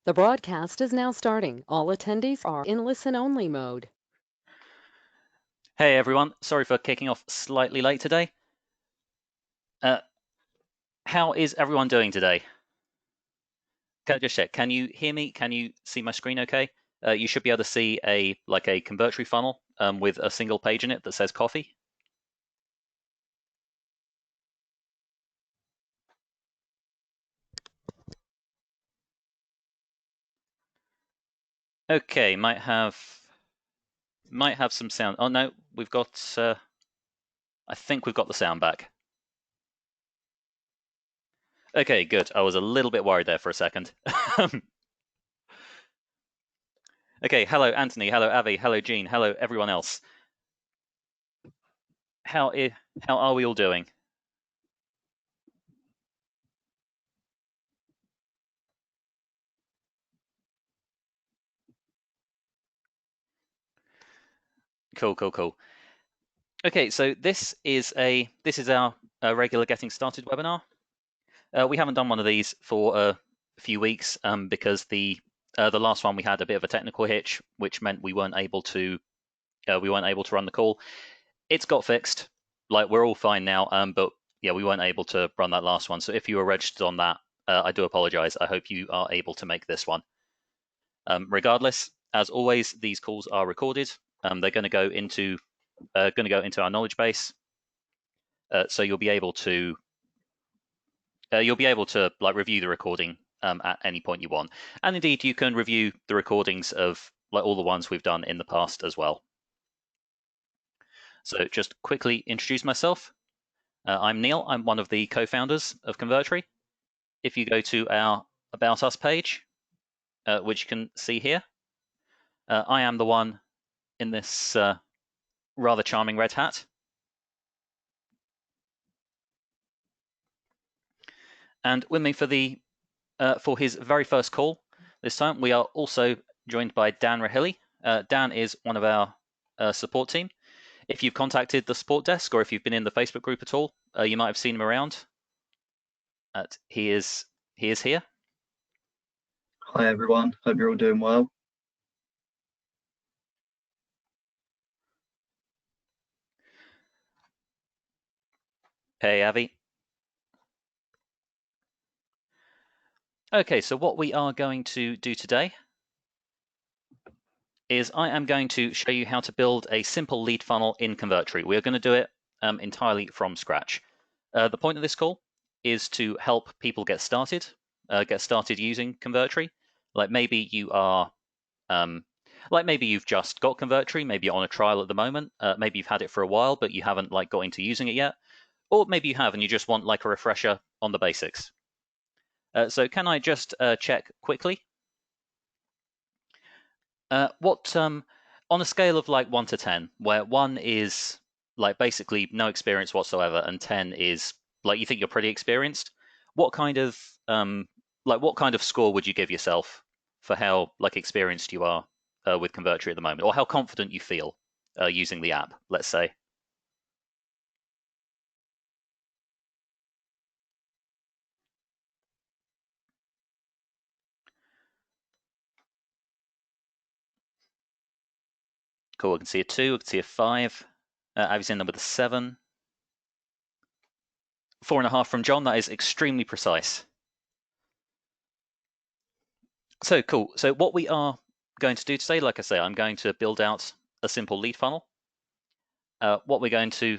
The broadcast is now starting. All attendees are in listen-only mode. Hey everyone, sorry for kicking off slightly late today. How is everyone doing today? Can I just check, can you hear me? Can you see my screen okay? You should be able to see a Convertri funnel with a single page in it that says coffee. Okay, might have some sound. Oh no, we've got I think we've got the sound back. Okay, good. I was a little bit worried there for a second. Okay, hello Anthony, hello Avi, hello Jean, hello everyone else. How are we all doing? Cool. Okay, so this is our regular getting started webinar. We haven't done one of these for a few weeks because the last one we had a bit of a technical hitch, which meant we weren't able to run the call. It's got fixed, like we're all fine now, but yeah, we weren't able to run that last one. So if you were registered on that, I do apologize. I hope you are able to make this one. Regardless, as always, these calls are recorded. They're going to go into our knowledge base. So you'll be able to like review the recording at any point you want, and indeed you can review the recordings of like all the ones we've done in the past as well. So just quickly introduce myself. I'm Neil. I'm one of the co-founders of Convertri. If you go to our About Us page, which you can see here, I am the one in this rather charming red hat. And with me for his very first call this time, we are also joined by Dan Rahilly. Dan is one of our support team. If you've contacted the support desk or if you've been in the Facebook group at all, you might have seen him around. He is here. Hi everyone, hope you're all doing well. Hey Avi. Okay, so what we are going to do today is I am going to show you how to build a simple lead funnel in Convertri. We are going to do it entirely from scratch. The point of this call is to help people get started using Convertri. Like maybe you are, maybe you've just got Convertri, maybe you're on a trial at the moment, maybe you've had it for a while but you haven't like got into using it yet, or maybe you have and you just want like a refresher on the basics. So can I just check quickly? On a scale of like 1 to 10, where 1 is like basically no experience whatsoever, and 10 is like you think you're pretty experienced, what kind of score would you give yourself for how like experienced you are with Convertri at the moment, or how confident you feel using the app, let's say? Cool. I can see a 2. I can see a 5. I've seen them with a 7. 4.5 from John. That is extremely precise. So cool. So what we are going to do today, like I say, I'm going to build out a simple lead funnel. What we're going to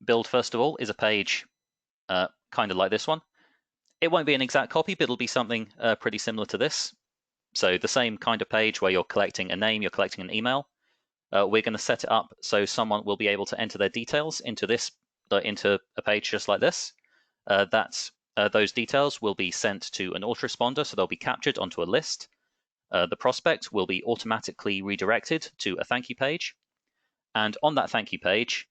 build first of all is a page kind of like this one. It won't be an exact copy, but it'll be something pretty similar to this. So the same kind of page where you're collecting a name, you're collecting an email. We're going to set it up so someone will be able to enter their details into a page just like this. Those details will be sent to an autoresponder, so they'll be captured onto a list. The prospect will be automatically redirected to a thank you page, and on that thank you page,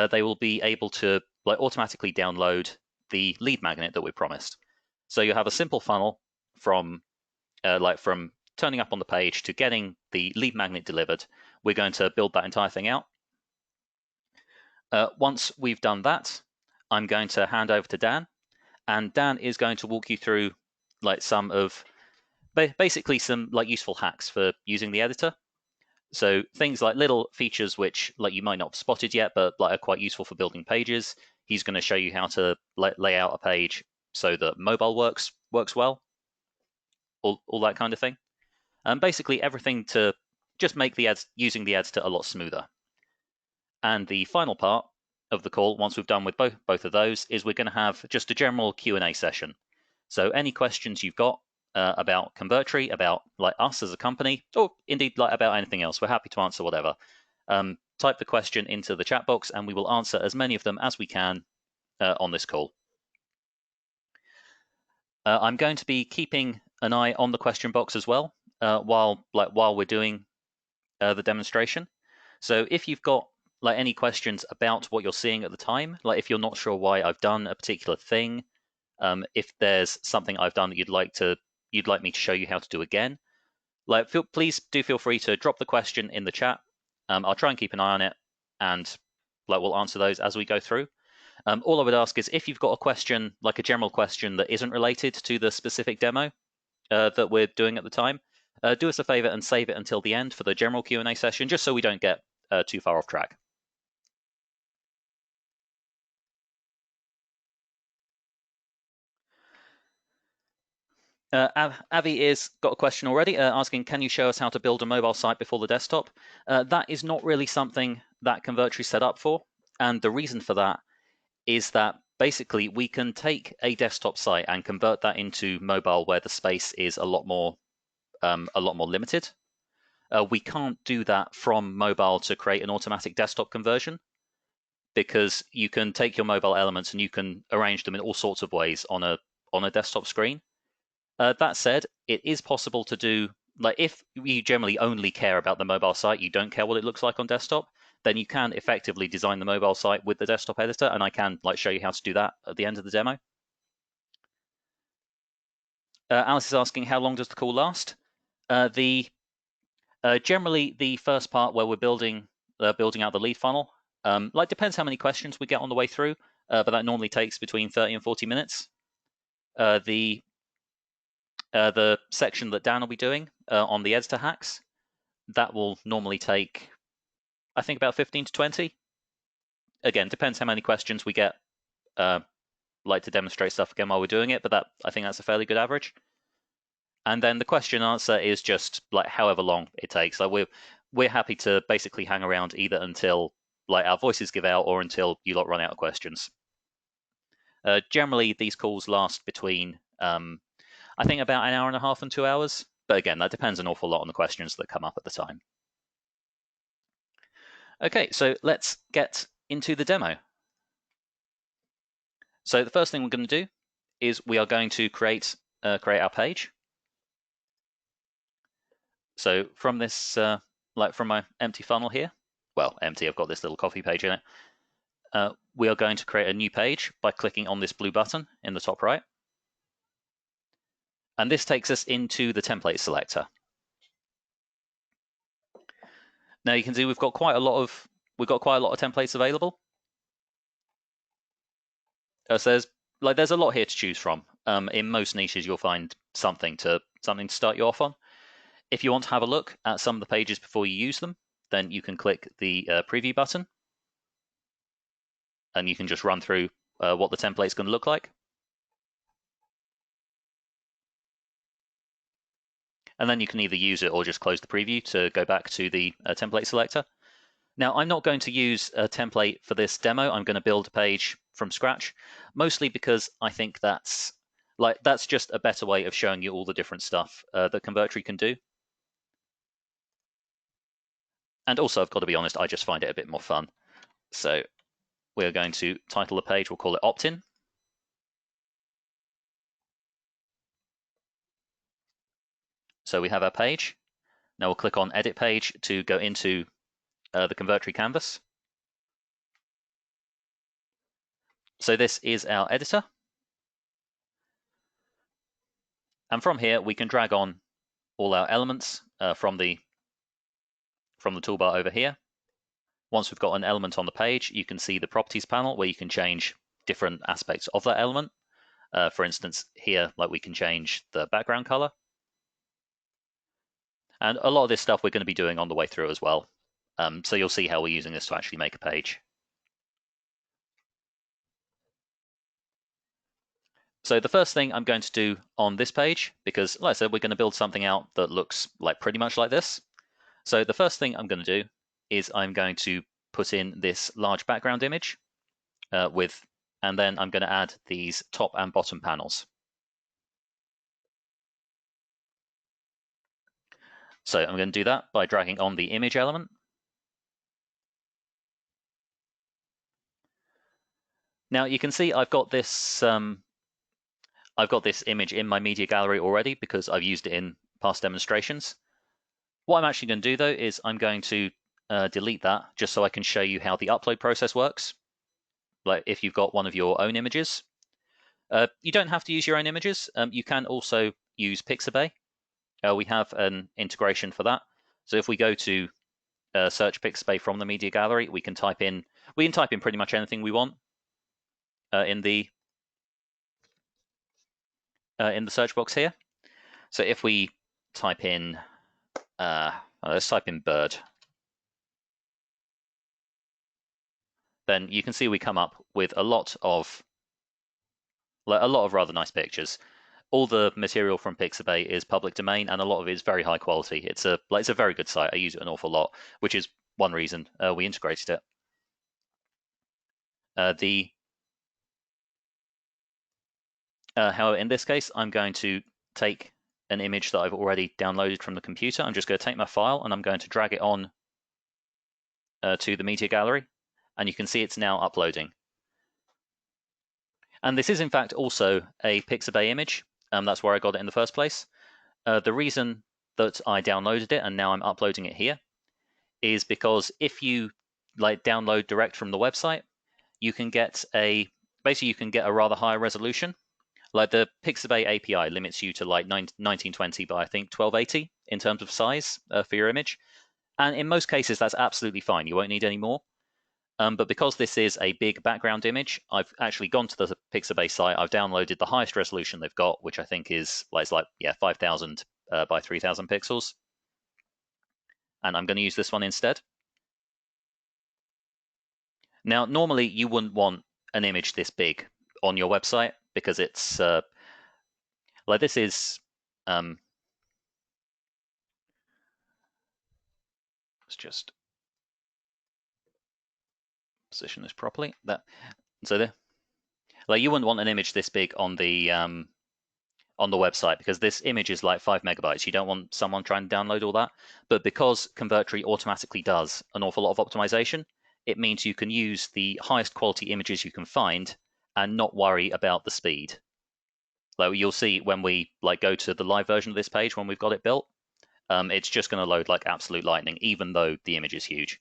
they will be able to like automatically download the lead magnet that we promised. So you have a simple funnel from turning up on the page to getting the lead magnet delivered. We're going to build that entire thing out. Once we've done that, I'm going to hand over to Dan, and Dan is going to walk you through like some of basically some like useful hacks for using the editor. So things like little features which like you might not have spotted yet, but like are quite useful for building pages. He's going to show you how to lay out a page so that mobile works well, all that kind of thing. And basically everything to just make the ads using the editor a lot smoother. And the final part of the call, once we've done with both of those, is we're going to have just a general Q&A session. So any questions you've got about Convertri, about like us as a company, or indeed like about anything else, we're happy to answer whatever. Type the question into the chat box and we will answer as many of them as we can on this call. I'm going to be keeping an eye on the question box as well while we're doing the demonstration. So if you've got like any questions about what you're seeing at the time, like if you're not sure why I've done a particular thing, if there's something I've done that you'd like me to show you how to do again, like please do feel free to drop the question in the chat. I'll try and keep an eye on it, and like we'll answer those as we go through. All I would ask is if you've got a question, like a general question that isn't related to the specific demo that we're doing at the time, do us a favor and save it until the end for the general Q&A session, just so we don't get too far off track. Avi is got a question already asking, can you show us how to build a mobile site before the desktop? That is not really something that Convertri set up for. And the reason for that is that basically we can take a desktop site and convert that into mobile where the space is a lot more limited. We can't do that from mobile to create an automatic desktop conversion, because you can take your mobile elements and you can arrange them in all sorts of ways on a desktop screen. That said, it is possible to do, like if you generally only care about the mobile site, you don't care what it looks like on desktop, then you can effectively design the mobile site with the desktop editor, and I can like show you how to do that at the end of the demo. Alice is asking, how long does the call last? Generally, the first part where we're building out the lead funnel, like depends how many questions we get on the way through, but that normally takes between 30 and 40 minutes. The section that Dan will be doing on the editor hacks, that will normally take, I think, about 15 to 20. Again, depends how many questions we get, like to demonstrate stuff again while we're doing it, but I think that's a fairly good average. And then the question answer is just like however long it takes. Like we're happy to basically hang around either until like our voices give out or until you lot run out of questions. Generally, these calls last between I think about an hour and a half and 2 hours. But again, that depends an awful lot on the questions that come up at the time. Okay, so let's get into the demo. So the first thing we're going to do is we are going to create our page. So from this, like from my empty funnel here, well, empty, I've got this little coffee page in it. We are going to create a new page by clicking on this blue button in the top right. And this takes us into the template selector. Now you can see we've got quite a lot of templates available. So there's a lot here to choose from. In most niches, you'll find something to start you off on. If you want to have a look at some of the pages before you use them, then you can click the preview button, and you can just run through what the template's going to look like. And then you can either use it or just close the preview to go back to the template selector. Now, I'm not going to use a template for this demo. I'm going to build a page from scratch, mostly because I think that's just a better way of showing you all the different stuff that Convertri can do. And also, I've got to be honest, I just find it a bit more fun. So we're going to title the page, we'll call it opt-in. So we have our page. Now we'll click on Edit Page to go into the Convertri canvas. So this is our editor. And from here, we can drag on all our elements from the toolbar over here. Once we've got an element on the page, you can see the properties panel where you can change different aspects of that element. For instance, here, like we can change the background color. And a lot of this stuff we're going to be doing on the way through as well. So you'll see how we're using this to actually make a page. So the first thing I'm going to do on this page, because like I said, we're going to build something out that looks like pretty much like this. So the first thing I'm going to do is I'm going to put in this large background image and then I'm going to add these top and bottom panels. So I'm going to do that by dragging on the image element. Now you can see I've got this image in my media gallery already because I've used it in past demonstrations. What I'm actually going to do though is I'm going to delete that just so I can show you how the upload process works. Like if you've got one of your own images. You don't have to use your own images. You can also use Pixabay. We have an integration for that. So if we go to search Pixabay from the media gallery, we can type in pretty much anything we want in the search box here. So if we type in, let's type in bird, then you can see we come up with a lot of rather nice pictures. All the material from Pixabay is public domain, and a lot of it is very high quality. It's a very good site. I use it an awful lot, which is one reason we integrated it. However, in this case, I'm going to take an image that I've already downloaded from the computer. I'm just going to take my file and I'm going to drag it on to the media gallery, and you can see it's now uploading. And this is in fact also a Pixabay image. That's where I got it in the first place. The reason that I downloaded it and now I'm uploading it here is because if you download direct from the website, you can get a rather higher resolution. Like the Pixabay API limits you to 1920 by I think 1280 in terms of size for your image, and in most cases that's absolutely fine. You won't need any more. But because this is a big background image, I've actually gone to the Pixabay site. I've downloaded the highest resolution they've got, which I think is 5,000 by 3,000 pixels, and I'm going to use this one instead. Now, normally you wouldn't want an image this big on your website because it's this is. Let's just position this properly. You wouldn't want an image this big on the website because this image is like 5 megabytes. You don't want someone trying to download all that. But because Convertri automatically does an awful lot of optimization, it means you can use the highest quality images you can find and not worry about the speed. You'll see when we go to the live version of this page when we've got it built, it's just going to load like absolute lightning, even though the image is huge.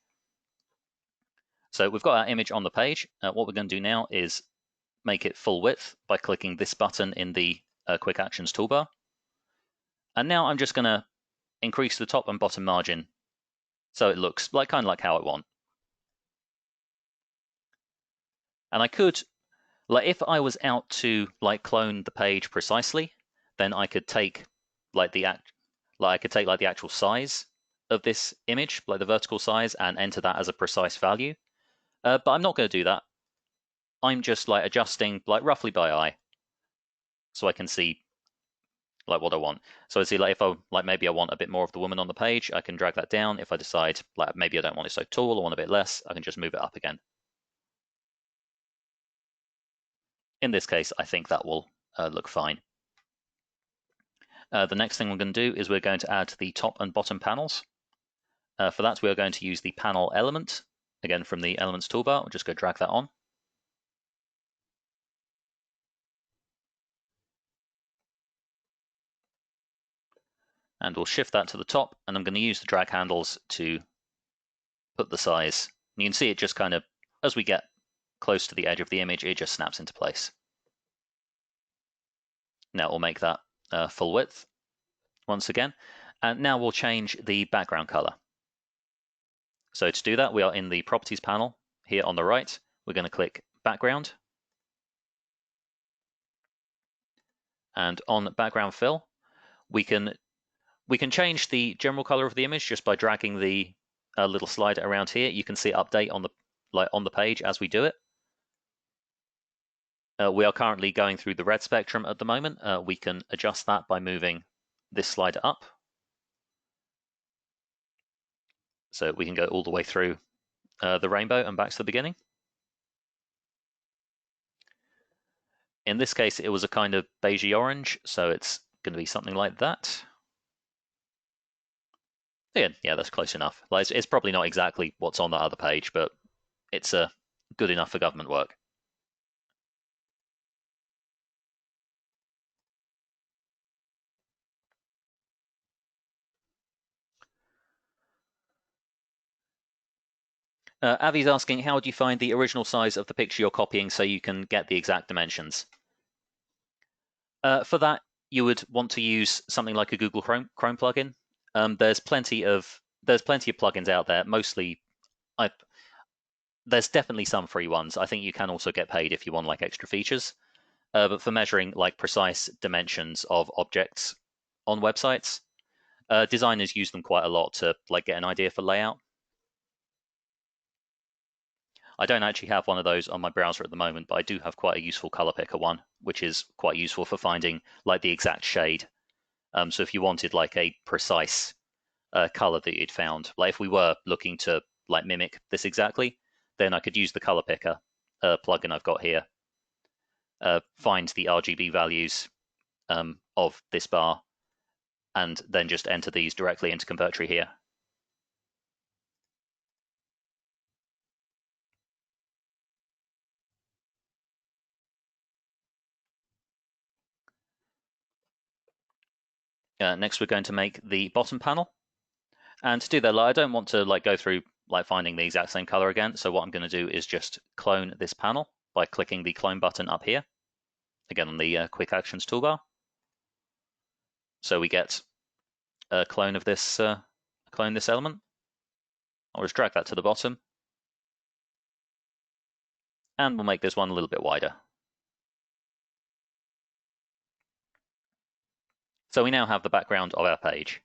So we've got our image on the page. What we're going to do now is make it full width by clicking this button in the Quick Actions toolbar. And now I'm just going to increase the top and bottom margin so it looks kind of like how I want. And I could, if I was out to clone the page precisely, then I could take the actual size of this image, the vertical size, and enter that as a precise value. But I'm not going to do that. I'm just adjusting roughly by eye, so I can see what I want. So I see if I maybe I want a bit more of the woman on the page, I can drag that down. If I decide maybe I don't want it so tall, I want a bit less, I can just move it up again. In this case, I think that will look fine. The next thing we're going to do is we're going to add the top and bottom panels. For that, we are going to use the panel element, again from the elements toolbar. We'll just go drag that on. And we'll shift that to the top, and I'm going to use the drag handles to put the size. And you can see it just kind of, as we get close to the edge of the image, it just snaps into place. Now we'll make that full width once again. And now we'll change the background color. So to do that, we are in the Properties panel here on the right. We're going to click Background. And on Background Fill, we can We can change the general color of the image just by dragging the little slider around here. You can see it update on the page as we do it. We are currently going through the red spectrum at the moment. We can adjust that by moving this slider up. So we can go all the way through the rainbow and back to the beginning. In this case, it was a kind of beigey orange, so it's going to be something like that. Yeah, that's close enough. Like, it's probably not exactly what's on that other page, but it's good enough for government work. Avi's asking, how do you find the original size of the picture you're copying so you can get the exact dimensions? For that, you would want to use something like a Google Chrome plugin. There's plenty of plugins out there. Mostly, there's definitely some free ones. I think you can also get paid if you want like extra features. But for measuring like precise dimensions of objects on websites, designers use them quite a lot to like get an idea for layout. I don't actually have one of those on my browser at the moment, but I do have quite a useful color picker one, which is quite useful for finding like the exact shade. So if you wanted like a precise color that you'd found, like if we were looking to like mimic this exactly, then I could use the color picker plugin I've got here, find the RGB values of this bar, and then just enter these directly into Convertri here. Next, we're going to make the bottom panel. And to do that, I don't want to like go through like finding the exact same color again. So what I'm going to do is just clone this panel by clicking the clone button up here, again on the quick actions toolbar. So we get a clone of this element. I'll just drag that to the bottom, and we'll make this one a little bit wider. So we now have the background of our page.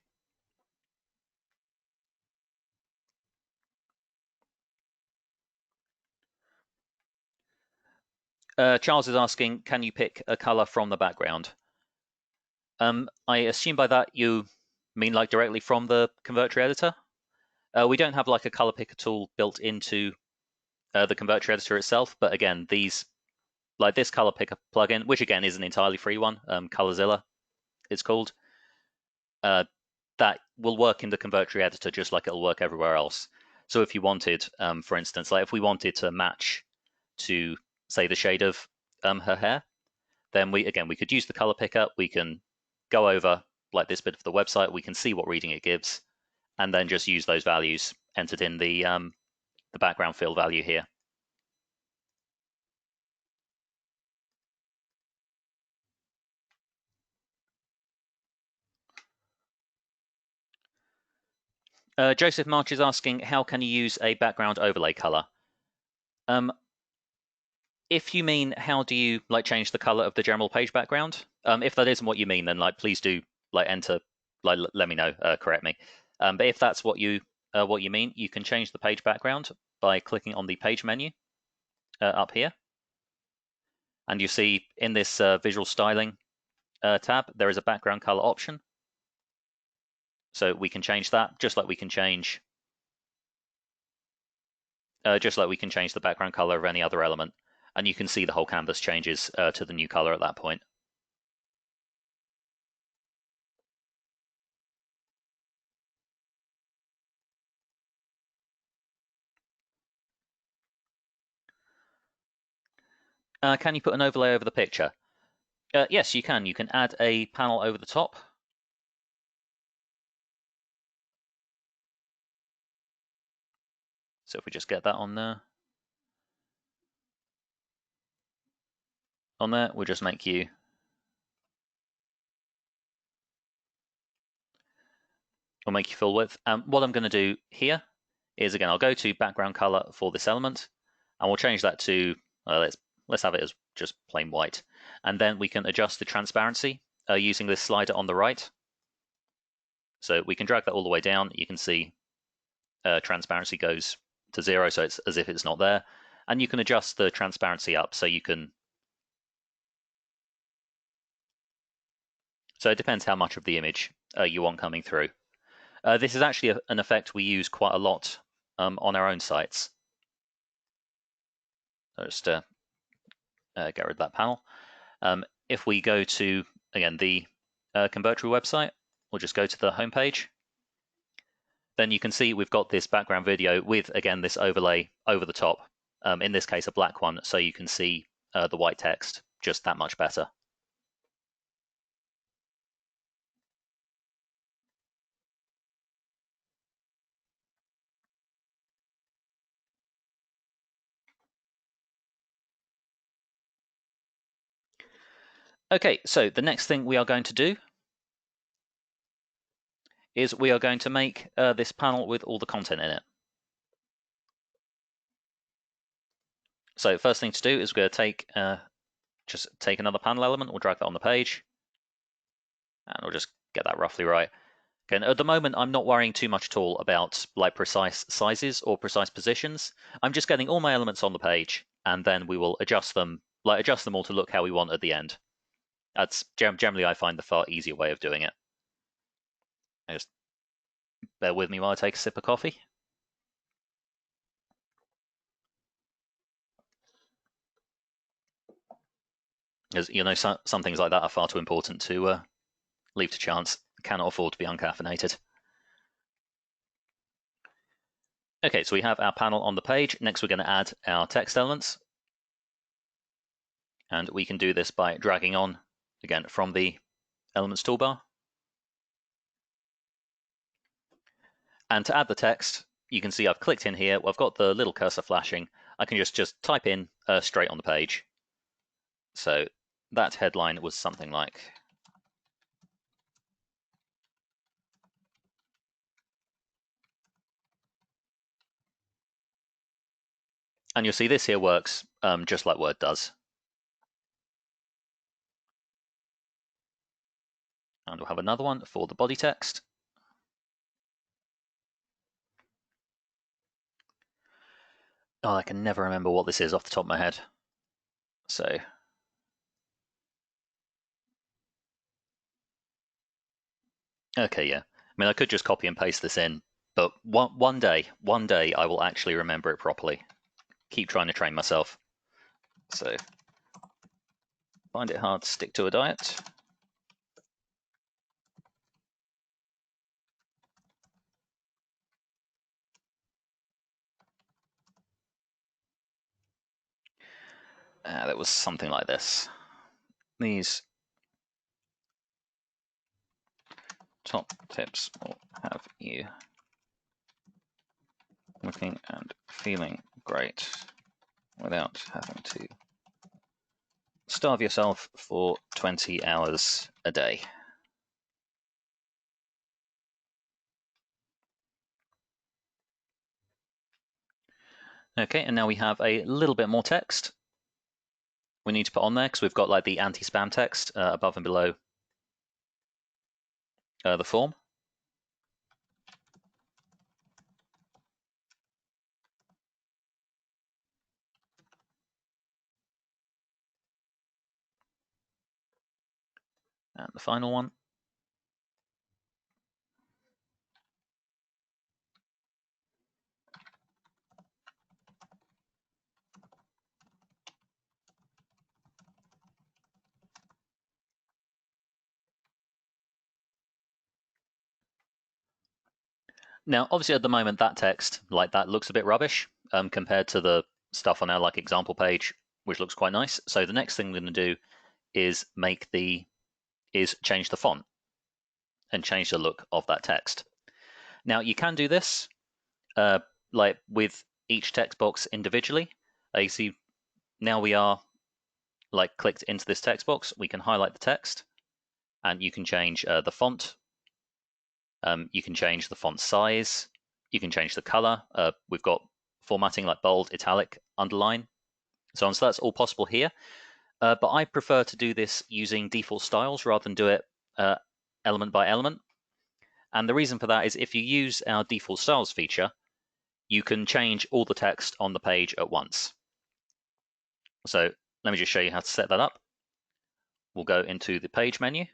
Charles is asking, can you pick a color from the background? I assume by that you mean like directly from the Convertri editor. We don't have like a color picker tool built into the Convertri editor itself, but again, these like this color picker plugin, which again is an entirely free one, Colorzilla it's called, that will work in the Convertri editor just like it'll work everywhere else. So if you wanted, for instance, like if we wanted to match to say the shade of her hair, then we could use the color picker. We can go over like this bit of the website, we can see what reading it gives, and then just use those values entered in the background fill value here. Joseph March is asking, how can you use a background overlay color? If you mean how do you like change the color of the general page background, if that isn't what you mean, then like please do like enter, like let me know, correct me. But if that's what you mean, you can change the page background by clicking on the page menu up here, and you see in this visual styling tab there is a background color option. So we can change that just like we can change the background color of any other element. And you can see the whole canvas changes to the new color at that point. Can you put an overlay over the picture? Yes, you can. You can add a panel over the top. So if we just get that on there, we'll just make you full width. What I'm going to do here is, again, I'll go to background color for this element, and we'll change that to let's have it as just plain white, and then we can adjust the transparency using this slider on the right. So we can drag that all the way down. You can see transparency goes to 0, so it's as if it's not there. And you can adjust the transparency up, so you can. So it depends how much of the image you want coming through. This is actually an effect we use quite a lot on our own sites. So just get rid of that panel. If we go to, again, the Convertri website, we'll just go to the home page. Then you can see we've got this background video with, again, this overlay over the top. In this case, a black one, so you can see the white text just that much better. Okay, so the next thing we are going to do is we are going to make this panel with all the content in it. So first thing to do is we're going to just take another panel element, we'll drag that on the page, and we'll just get that roughly right. Okay, at the moment, I'm not worrying too much at all about like precise sizes or precise positions. I'm just getting all my elements on the page, and then we will adjust them all to look how we want at the end. That's generally, I find, the far easier way of doing it. Just bear with me while I take a sip of coffee. As you know, some things like that are far too important to leave to chance. Cannot afford to be uncaffeinated. Okay, so we have our panel on the page. Next, we're going to add our text elements. And we can do this by dragging on, again, from the Elements toolbar. And to add the text, you can see I've clicked in here. I've got the little cursor flashing. I can just type in straight on the page. So that headline was something like, and you'll see this here works just like Word does. And we'll have another one for the body text. Oh, I can never remember what this is off the top of my head. So okay, yeah. I mean, I could just copy and paste this in, but one day I will actually remember it properly. Keep trying to train myself. So find it hard to stick to a diet. That was something like this. These top tips will have you looking and feeling great without having to starve yourself for 20 hours a day. Okay, and now we have a little bit more text we need to put on there because we've got like the anti-spam text above and below the form. And the final one. Now, obviously at the moment, that text like that looks a bit rubbish compared to the stuff on our like example page, which looks quite nice. So the next thing we're going to do is change the font and change the look of that text. Now you can do this like with each text box individually. You see now we are like clicked into this text box. We can highlight the text and you can change the font. You can change the font size. You can change the color. We've got formatting like bold, italic, underline, so on. So that's all possible here. But I prefer to do this using default styles rather than do it element by element. And the reason for that is if you use our default styles feature, you can change all the text on the page at once. So let me just show you how to set that up. We'll go into the page menu.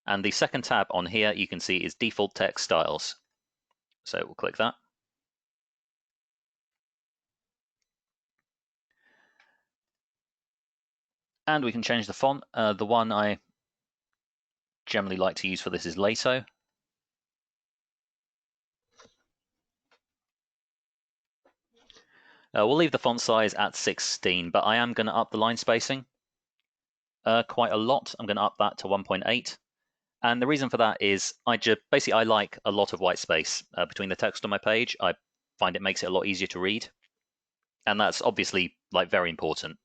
And the second tab on here you can see is default text styles. So we'll click that. And we can change the font. The one I generally like to use for this is Lato. We'll leave the font size at 16, but I am going to up the line spacing quite a lot. I'm going to up that to 1.8. And the reason for that is I like a lot of white space between the text on my page. I find it makes it a lot easier to read. And that's obviously like very important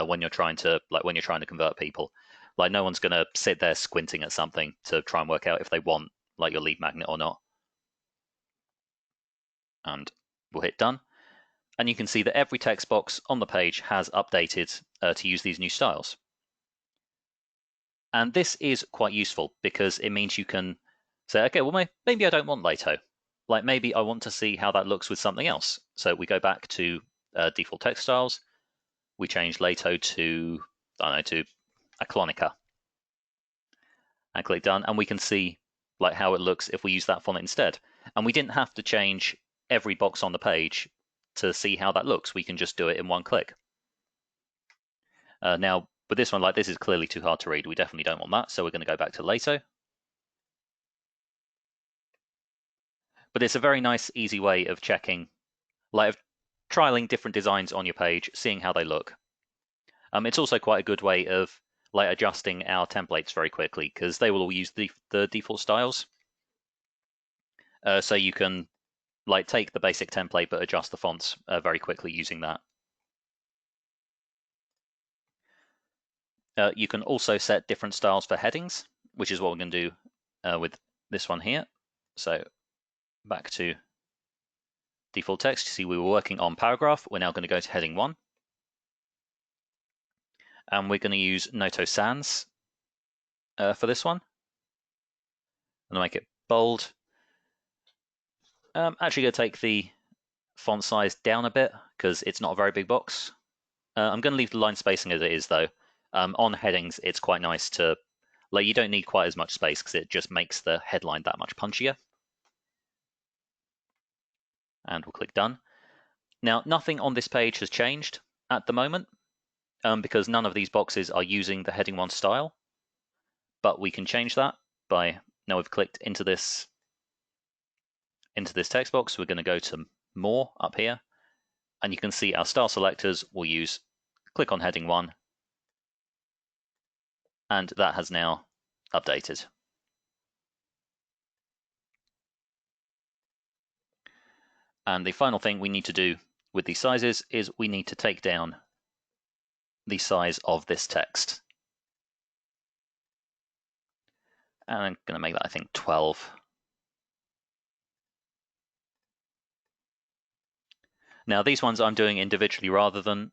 when you're trying to convert people. Like no one's going to sit there squinting at something to try and work out if they want like your lead magnet or not. And we'll hit done. And you can see that every text box on the page has updated to use these new styles. And this is quite useful because it means you can say, okay, well, maybe I don't want Lato. Like maybe I want to see how that looks with something else. So we go back to default text styles. We change Lato to, I don't know, to Aclonica. And click done. And we can see like how it looks if we use that font instead. And we didn't have to change every box on the page to see how that looks. We can just do it in one click. Now, with this one, like this is clearly too hard to read. We definitely don't want that. So we're going to go back to Lato. But it's a very nice, easy way of checking, like of trialing different designs on your page, seeing how they look. It's also quite a good way of like adjusting our templates very quickly because they will all use the default styles. So you can like take the basic template but adjust the fonts very quickly using that. You can also set different styles for headings, which is what we're going to do with this one here. So back to default text. You see we were working on paragraph. We're now going to go to heading 1. And we're going to use Noto Sans for this one. I'm going to make it bold. Actually going to take the font size down a bit because it's not a very big box. I'm going to leave the line spacing as it is though. On headings, it's quite nice to, like you don't need quite as much space because it just makes the headline that much punchier. And we'll click done. Now, nothing on this page has changed at the moment because none of these boxes are using the heading 1 style. But we can change that by, now we've clicked into this text box, we're going to go to more up here. And you can see our style selectors will use click on heading 1. And that has now updated. And the final thing we need to do with these sizes is we need to take down the size of this text. And I'm going to make that, I think, 12. Now, these ones I'm doing individually rather than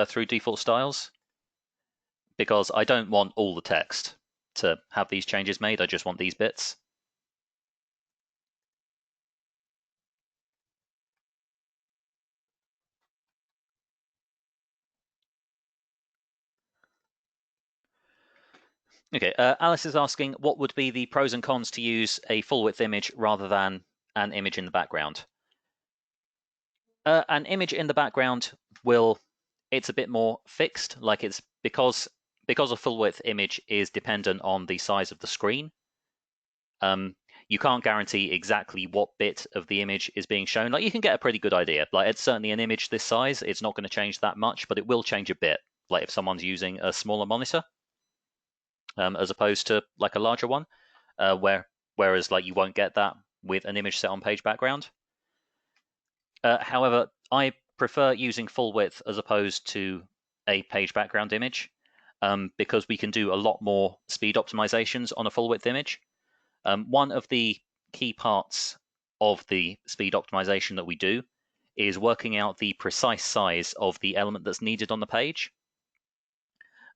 through default styles, because I don't want all the text to have these changes made. I just want these bits. Okay, Alice is asking, what would be the pros and cons to use a full width image rather than an image in the background? An image in the background it's a bit more fixed, like it's because a full width image is dependent on the size of the screen. You can't guarantee exactly what bit of the image is being shown. Like you can get a pretty good idea. Like it's certainly an image this size, it's not going to change that much, but it will change a bit. Like if someone's using a smaller monitor, as opposed to like a larger one, whereas like you won't get that with an image set on page background. However, I prefer using full width as opposed to a page background image because we can do a lot more speed optimizations on a full width image. One of the key parts of the speed optimization that we do is working out the precise size of the element that's needed on the page.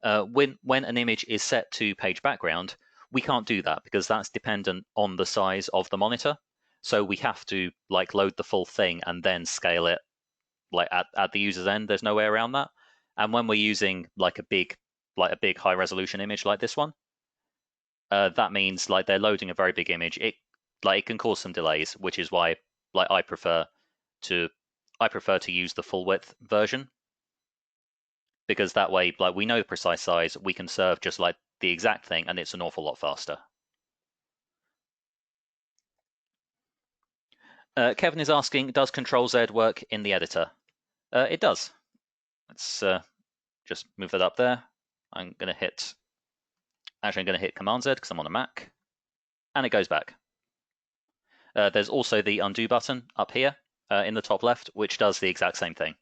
When an image is set to page background, we can't do that because that's dependent on the size of the monitor. So we have to like load the full thing and then scale it like at the user's end. There's no way around that. And when we're using like a big high resolution image like this one, that means like they're loading a very big image. It can cause some delays, which is why like I prefer to use the full width version, because that way like we know the precise size, we can serve just like the exact thing, and it's an awful lot faster. Kevin is asking, does Control-Z work in the editor? It does. Let's just move that up there. I'm going to hit Command-Z because I'm on a Mac, and it goes back. There's also the undo button up here in the top left, which does the exact same thing.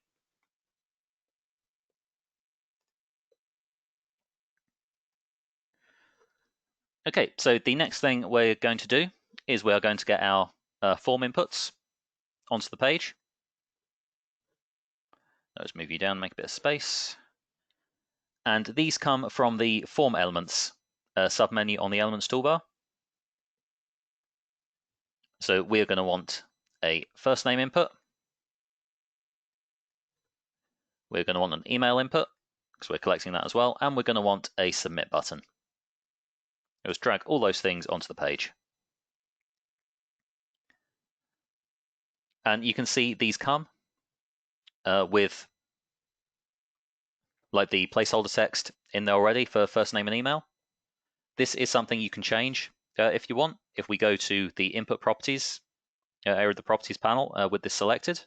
Okay, so the next thing we're going to do is we are going to get our form inputs onto the page. Let's move you down, make a bit of space. And these come from the Form Elements submenu on the Elements toolbar. So we're going to want a first name input. We're going to want an email input, because we're collecting that as well. And we're going to want a submit button. Let's drag all those things onto the page. And you can see these come with like the placeholder text in there already for first name and email. This is something you can change if you want. If we go to the input properties area of the properties panel with this selected,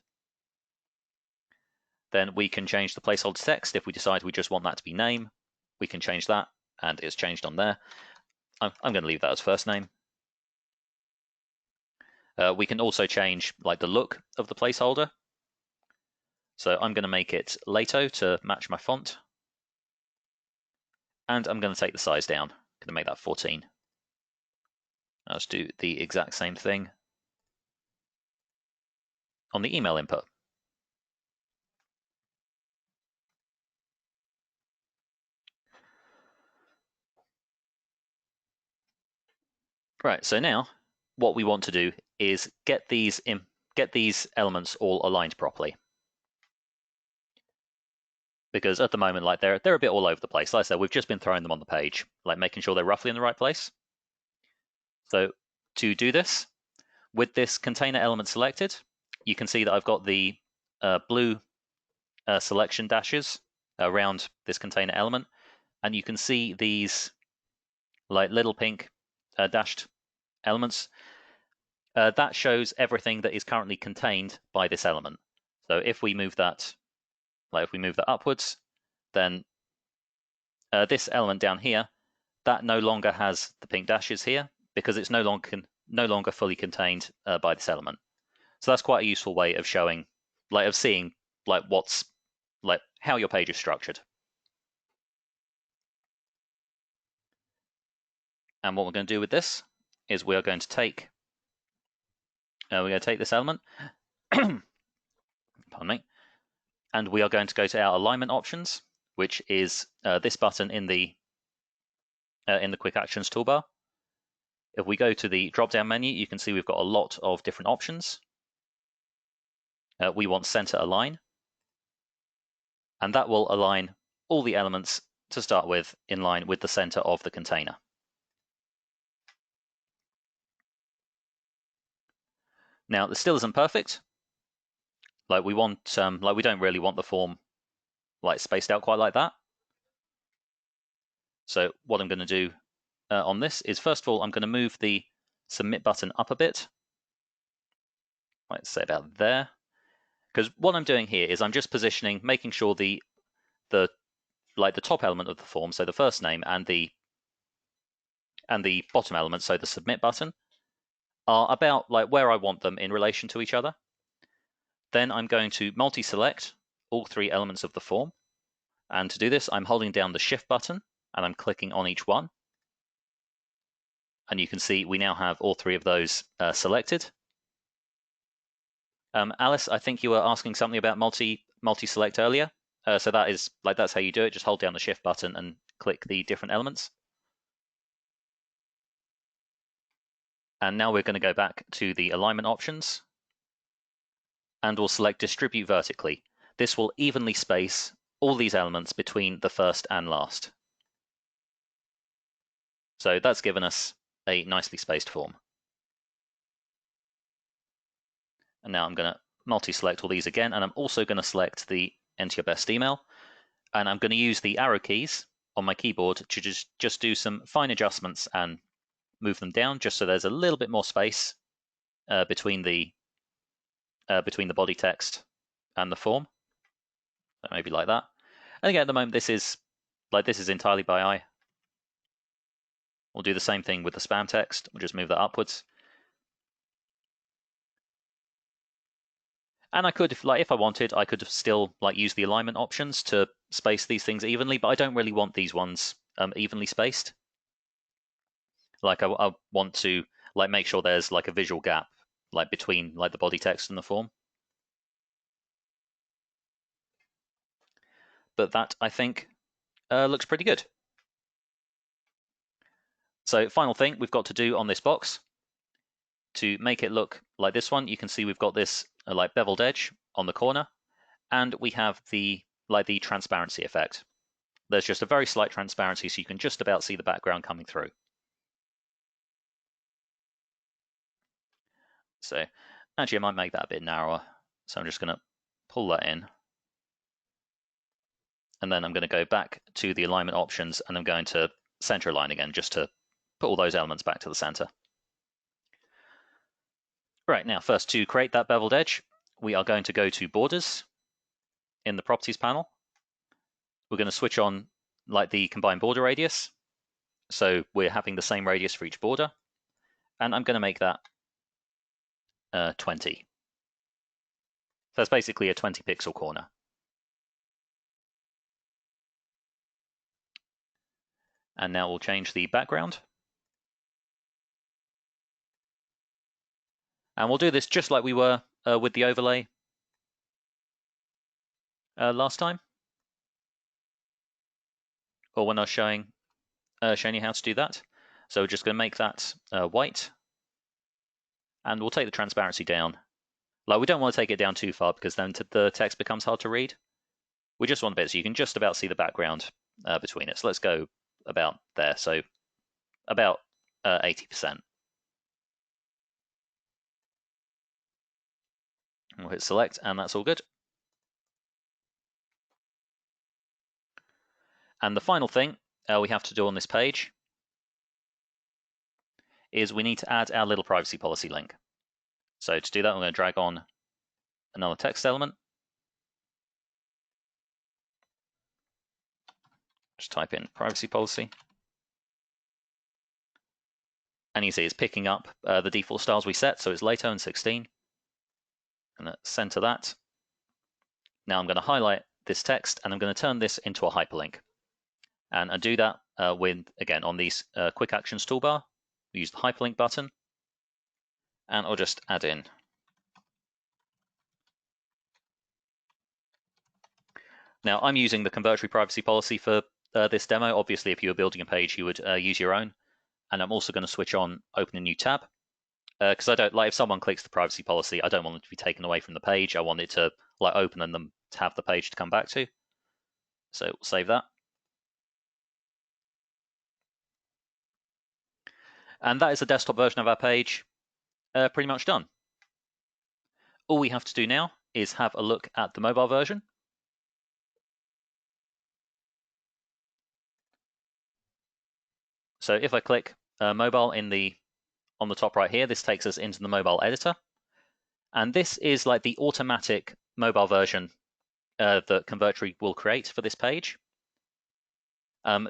then we can change the placeholder text. If we decide we just want that to be name, we can change that, and it's changed on there. I'm going to leave that as first name. We can also change like the look of the placeholder. So I'm going to make it Lato to match my font. And I'm going to take the size down. I'm going to make that 14. Let's do the exact same thing on the email input. Right, so now what we want to do is get these elements all aligned properly. Because at the moment, like they're a bit all over the place. Like I said, we've just been throwing them on the page, like making sure they're roughly in the right place. So to do this, with this container element selected, you can see that I've got the blue selection dashes around this container element, and you can see these like little pink dashed elements. That shows everything that is currently contained by this element. So if we move that, upwards, then this element down here, that no longer has the pink dashes here because it's no longer fully contained by this element. So that's quite a useful way of showing, of seeing, what's how your page is structured. And what we're going to do with this is we are going to take this element, pardon me, and we are going to go to our alignment options, which is this button in the Quick Actions toolbar. If we go to the drop-down menu, you can see we've got a lot of different options. We want Center Align, and that will align all the elements to start with in line with the center of the container. Now, this still isn't perfect. We don't really want the form spaced out quite like that. So what I'm going to do on this is, first of all, I'm going to move the submit button up a bit. Let's say about there. Because what I'm doing here is I'm just positioning, making sure the top element of the form, so the first name, and the bottom element, so the submit button, are about where I want them in relation to each other. Then I'm going to multi-select all three elements of the form. And to do this, I'm holding down the Shift button and I'm clicking on each one. And you can see we now have all three of those selected. Alice, I think you were asking something about multi-select earlier. So that is that's how you do it. Just hold down the Shift button and click the different elements. And now we're going to go back to the alignment options, and we'll select distribute vertically. This will evenly space all these elements between the first and last. So that's given us a nicely spaced form. And now I'm going to multi-select all these again, and I'm also going to select the enter your best email, and I'm going to use the arrow keys on my keyboard to just do some fine adjustments and move them down just so there's a little bit more space between the body text and the form. So maybe like that. And again, at the moment, this is entirely by eye. We'll do the same thing with the spam text. We'll just move that upwards. And I could, if I wanted, I could still use the alignment options to space these things evenly, but I don't really want these ones evenly spaced. I want to make sure there's a visual gap between the body text and the form. But that, I think, looks pretty good. So final thing we've got to do on this box to make it look like this one, you can see we've got this beveled edge on the corner, and we have the transparency effect. There's just a very slight transparency, so you can just about see the background coming through. So actually I might make that a bit narrower. So I'm just going to pull that in. And then I'm going to go back to the alignment options, and I'm going to center align again, just to put all those elements back to the center. Right, now first, to create that beveled edge, we are going to go to Borders in the Properties panel. We're going to switch on the combined border radius. So we're having the same radius for each border. And I'm going to make that 20. So that's basically a 20 pixel corner. And now we'll change the background. And we'll do this just like we were with the overlay last time, or when I was showing you how to do that. So we're just going to make that white, and we'll take the transparency down. We don't want to take it down too far because then the text becomes hard to read. We just want a bit so you can just about see the background between it. So let's go about there. So about 80%. We'll hit select, and that's all good. And the final thing we have to do on this page is we need to add our little privacy policy link. So to do that, I'm going to drag on another text element. Just type in privacy policy. And you see it's picking up the default styles we set, so it's Lato and 16. I'm going to center that. Now I'm going to highlight this text, and I'm going to turn this into a hyperlink. And I do that again, on these quick actions toolbar. We use the hyperlink button, and I'll just add in. Now I'm using the Convertri privacy policy for this demo. Obviously, if you were building a page, you would use your own. And I'm also going to switch on open a new tab, because I don't if someone clicks the privacy policy, I don't want it to be taken away from the page. I want it to open and them to have the page to come back to. So we'll save that. And that is the desktop version of our page pretty much done. All we have to do now is have a look at the mobile version. So if I click mobile on the top right here, this takes us into the mobile editor. And this is the automatic mobile version that Convertri will create for this page.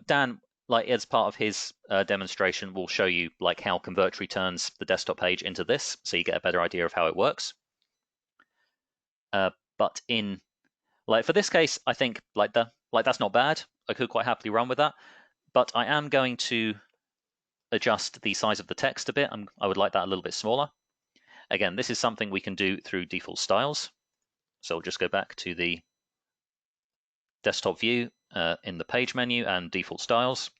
Dan, as part of his demonstration, will show you how Convertri turns the desktop page into this, so you get a better idea of how it works. But in for this case, I think that's not bad. I could quite happily run with that. But I am going to adjust the size of the text a bit. I would like that a little bit smaller. Again, this is something we can do through default styles. So we'll just go back to the desktop view in the page menu and default styles.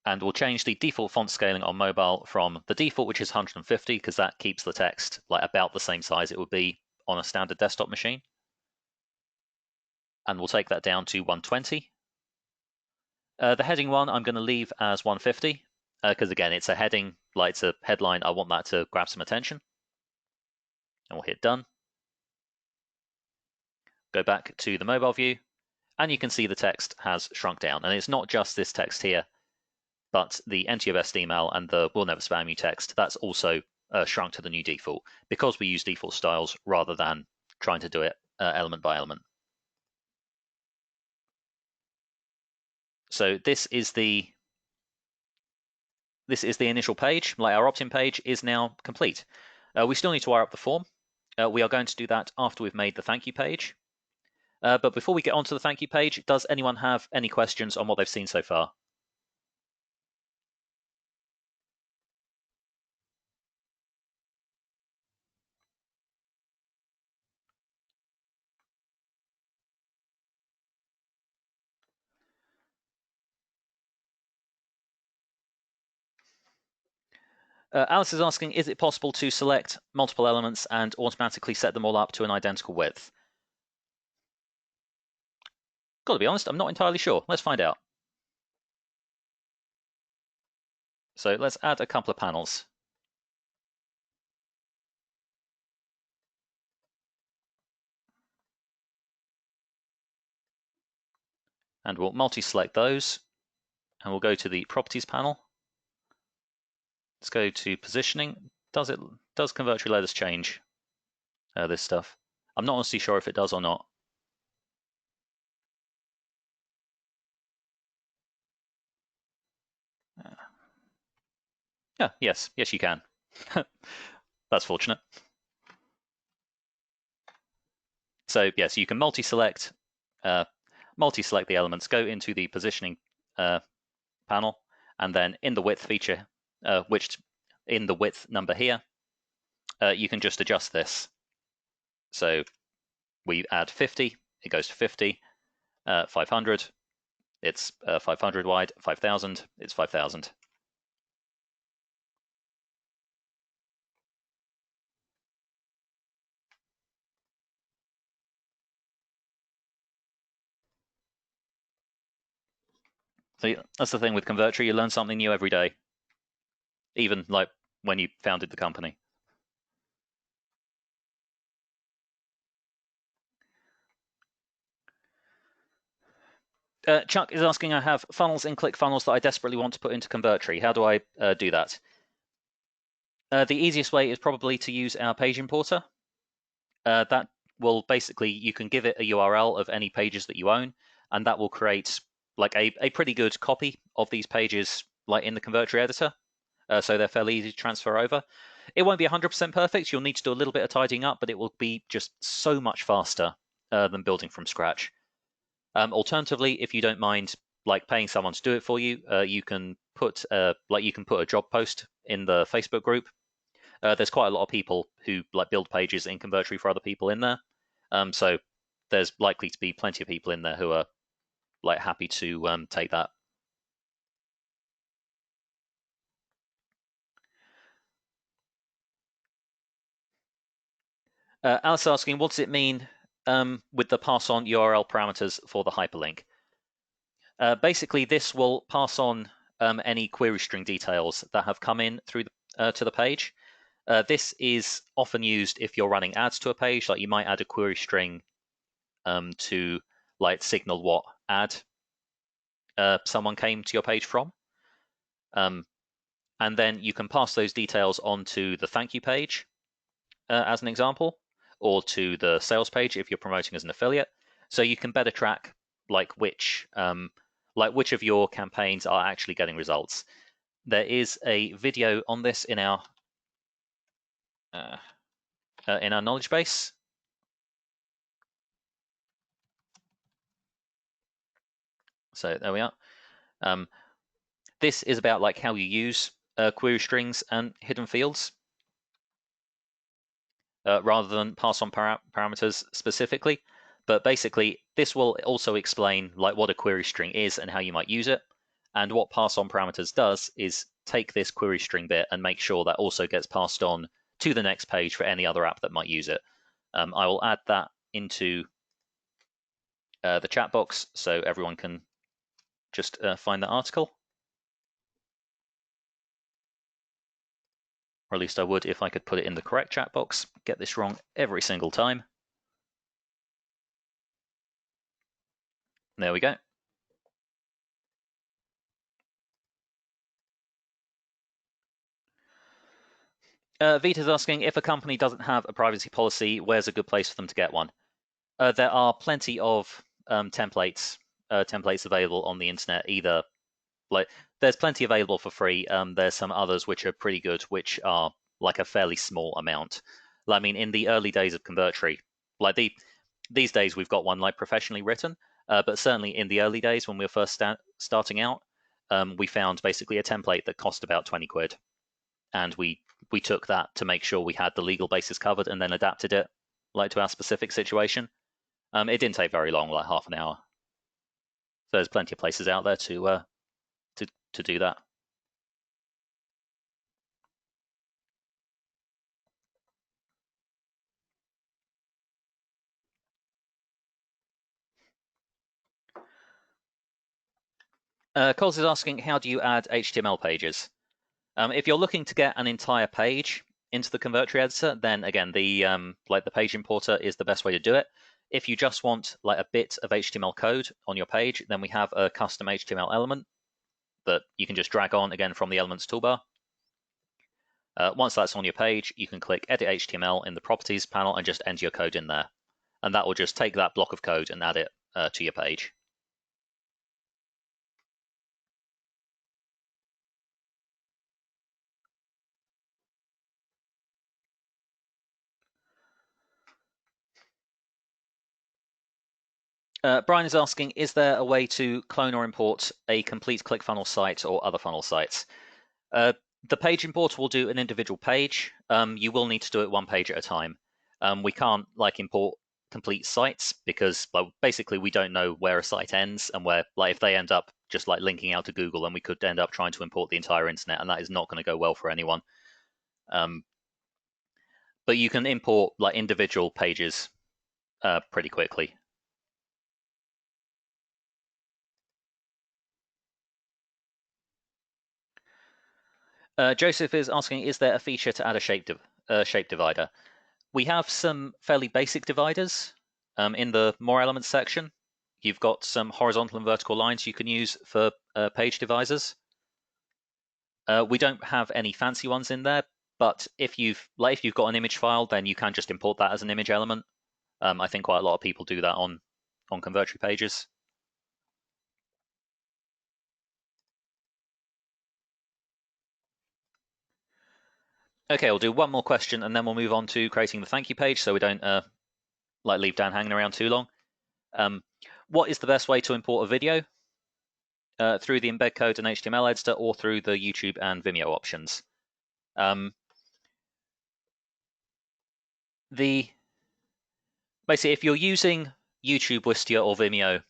And we'll change the default font scaling on mobile from the default, which is 150, because that keeps the text like about the same size it would be on a standard desktop machine. And we'll take that down to 120. The heading one I'm going to leave as 150, because again, it's a heading, like it's a headline. I want that to grab some attention. And we'll hit done. Go back to the mobile view, and you can see the text has shrunk down. And it's not just this text here, but the enter your best email and the we'll never spam you text, that's also shrunk to the new default, because we use default styles rather than trying to do it element by element. So this is the initial page. Like our opt-in page is now complete. We still need to wire up the form. We are going to do that after we've made the thank you page. But before we get onto the thank you page, does anyone have any questions on what they've seen so far? Alice is asking, is it possible to select multiple elements and automatically set them all up to an identical width? Got to be honest, I'm not entirely sure. Let's find out. So let's add a couple of panels. And we'll multi-select those. And we'll go to the properties panel. Let's go to positioning. Does Convertri let us change this stuff? I'm not honestly sure if it does or not. Yeah, yes, you can. That's fortunate. So yes, you can multi-select the elements, go into the positioning panel, and then in the width feature, which in the width number here, you can just adjust this. So we add 50, it goes to 50, 500, it's 500 wide, 5,000, it's 5,000. So that's the thing with Convertri, you learn something new every day, even like when you founded the company. Chuck is asking, I have funnels in Clickfunnels that I desperately want to put into Convertri. How do I do that? The easiest way is probably to use our page importer. That will basically, you can give it a URL of any pages that you own, and that will create like a pretty good copy of these pages like in the Convertri editor. So they're fairly easy to transfer over. It won't be 100% perfect. You'll need to do a little bit of tidying up, but it will be just so much faster than building from scratch. Alternatively, if you don't mind like paying someone to do it for you, you can put a job post in the Facebook group. There's quite a lot of people who like build pages in Convertri for other people in there. So there's likely to be plenty of people in there who are like happy to take that. Alice asking, what does it mean with the pass on URL parameters for the hyperlink? Basically, this will pass on any query string details that have come in through to the page. This is often used if you're running ads to a page, like you might add a query string to like signal what ad someone came to your page from. And then you can pass those details onto the thank you page as an example, or to the sales page if you're promoting as an affiliate. So you can better track like which of your campaigns are actually getting results. There is a video on this in our knowledge base. So there we are. This is about like how you use query strings and hidden fields rather than pass on parameters specifically. But basically, this will also explain like what a query string is and how you might use it. And what pass on parameters does is take this query string bit and make sure that also gets passed on to the next page for any other app that might use it. I will add that into the chat box so everyone can just find the article. Or at least I would if I could put it in the correct chat box. Get this wrong every single time. There we go. Vita's asking, if a company doesn't have a privacy policy, where's a good place for them to get one? There are plenty of templates available on the internet. Either there's plenty available for free. There's some others which are pretty good, which are like a fairly small amount. I mean, in the early days of Convertri, these days we've got one like professionally written, but certainly in the early days when we were first starting out, we found basically a template that cost about 20 quid, and we took that to make sure we had the legal basis covered, and then adapted it to our specific situation. It didn't take very long, like half an hour. So there's plenty of places out there to do that. Coles is asking, how do you add HTML pages? If you're looking to get an entire page into the Convertri editor, then again, the page importer is the best way to do it. If you just want a bit of HTML code on your page, then we have a custom HTML element that you can just drag on again from the Elements toolbar. Once that's on your page, you can click Edit HTML in the Properties panel and just enter your code in there. And that will just take that block of code and add it to your page. Brian is asking, is there a way to clone or import a complete Clickfunnels site or other funnel sites? The page importer will do an individual page. You will need to do it one page at a time. We can't import complete sites because basically we don't know where a site ends, and where if they end up just linking out to Google, then we could end up trying to import the entire internet, and that is not going to go well for anyone. But you can import individual pages pretty quickly. Joseph is asking, is there a feature to add a shape divider? We have some fairly basic dividers in the More Elements section. You've got some horizontal and vertical lines you can use for page divisors. We don't have any fancy ones in there, but if you've got an image file, then you can just import that as an image element. I think quite a lot of people do that on Convertri pages. Okay, we'll do one more question and then we'll move on to creating the thank you page so we don't leave Dan hanging around too long. What is the best way to import a video? Through the embed code and HTML editor or through the YouTube and Vimeo options? Basically, if you're using YouTube, Wistia, or Vimeo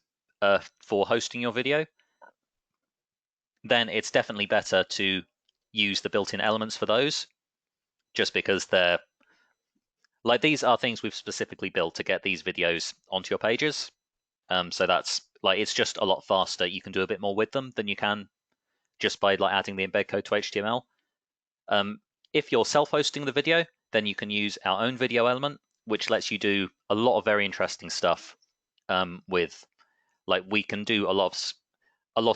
for hosting your video, then it's definitely better to use the built-in elements for those, just because they're these are things we've specifically built to get these videos onto your pages. So that's it's just a lot faster. You can do a bit more with them than you can just by adding the embed code to HTML. If you're self-hosting the video, then you can use our own video element, which lets you do a lot of very interesting stuff. With we can do a lot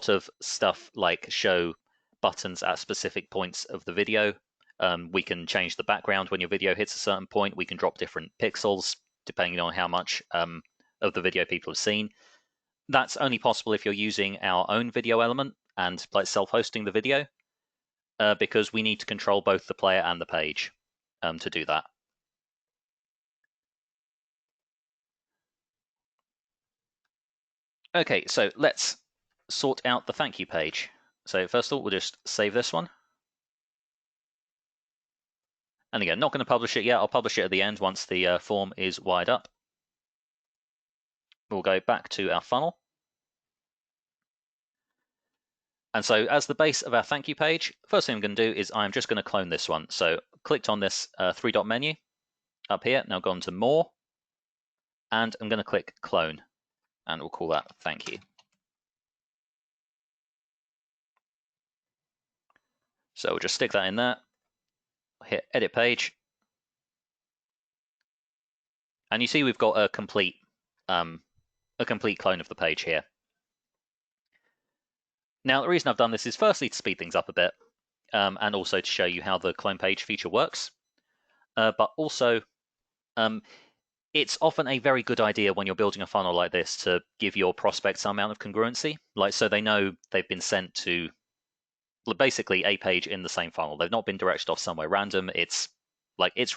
of stuff like show buttons at specific points of the video. We can change the background when your video hits a certain point. We can drop different pixels depending on how much of the video people have seen. That's only possible if you're using our own video element and self-hosting the video, because we need to control both the player and the page to do that. Okay, so let's sort out the thank you page. So first of all, we'll just save this one. And again, not going to publish it yet. I'll publish it at the end once the form is wired up. We'll go back to our funnel. And so as the base of our thank you page, first thing I'm going to do is I'm just going to clone this one. So clicked on this three-dot menu up here, now gone to More, and I'm going to click Clone, and we'll call that Thank You. So we'll just stick that in there, hit Edit Page, and you see we've got a complete clone of the page here. Now, the reason I've done this is firstly to speed things up a bit, and also to show you how the clone page feature works. But also, it's often a very good idea when you're building a funnel like this to give your prospects some amount of congruency, like so they know they've been sent to basically a page in the same funnel. They've not been directed off somewhere random. It's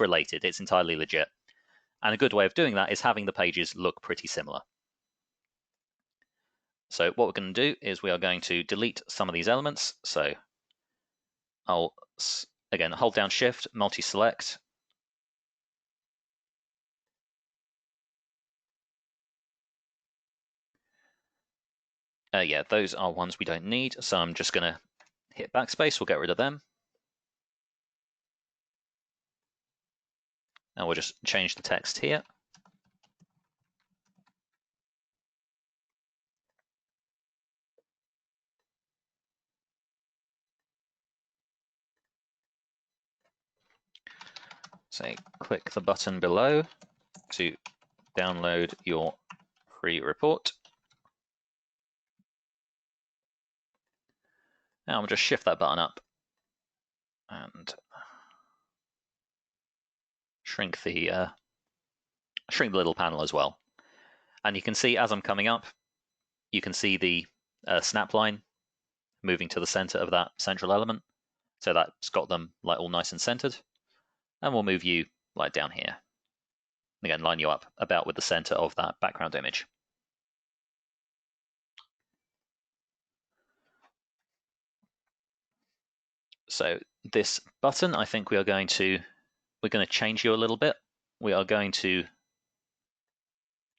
related. It's entirely legit. And a good way of doing that is having the pages look pretty similar. So what we're going to do is we are going to delete some of these elements. So I'll, again, hold down Shift, multi-select. Yeah, those are ones we don't need. So I'm just going to hit backspace. We'll get rid of them. And we'll just change the text here. Say, click the button below to download your free report. Now I'll just shift that button up and shrink the little panel as well. And you can see as I'm coming up, you can see the snap line moving to the center of that central element. So that's got them like all nice and centered. And we'll move you like down here. Again, line you up about with the center of that background image. So this button, I think we're going to change you a little bit. We are going to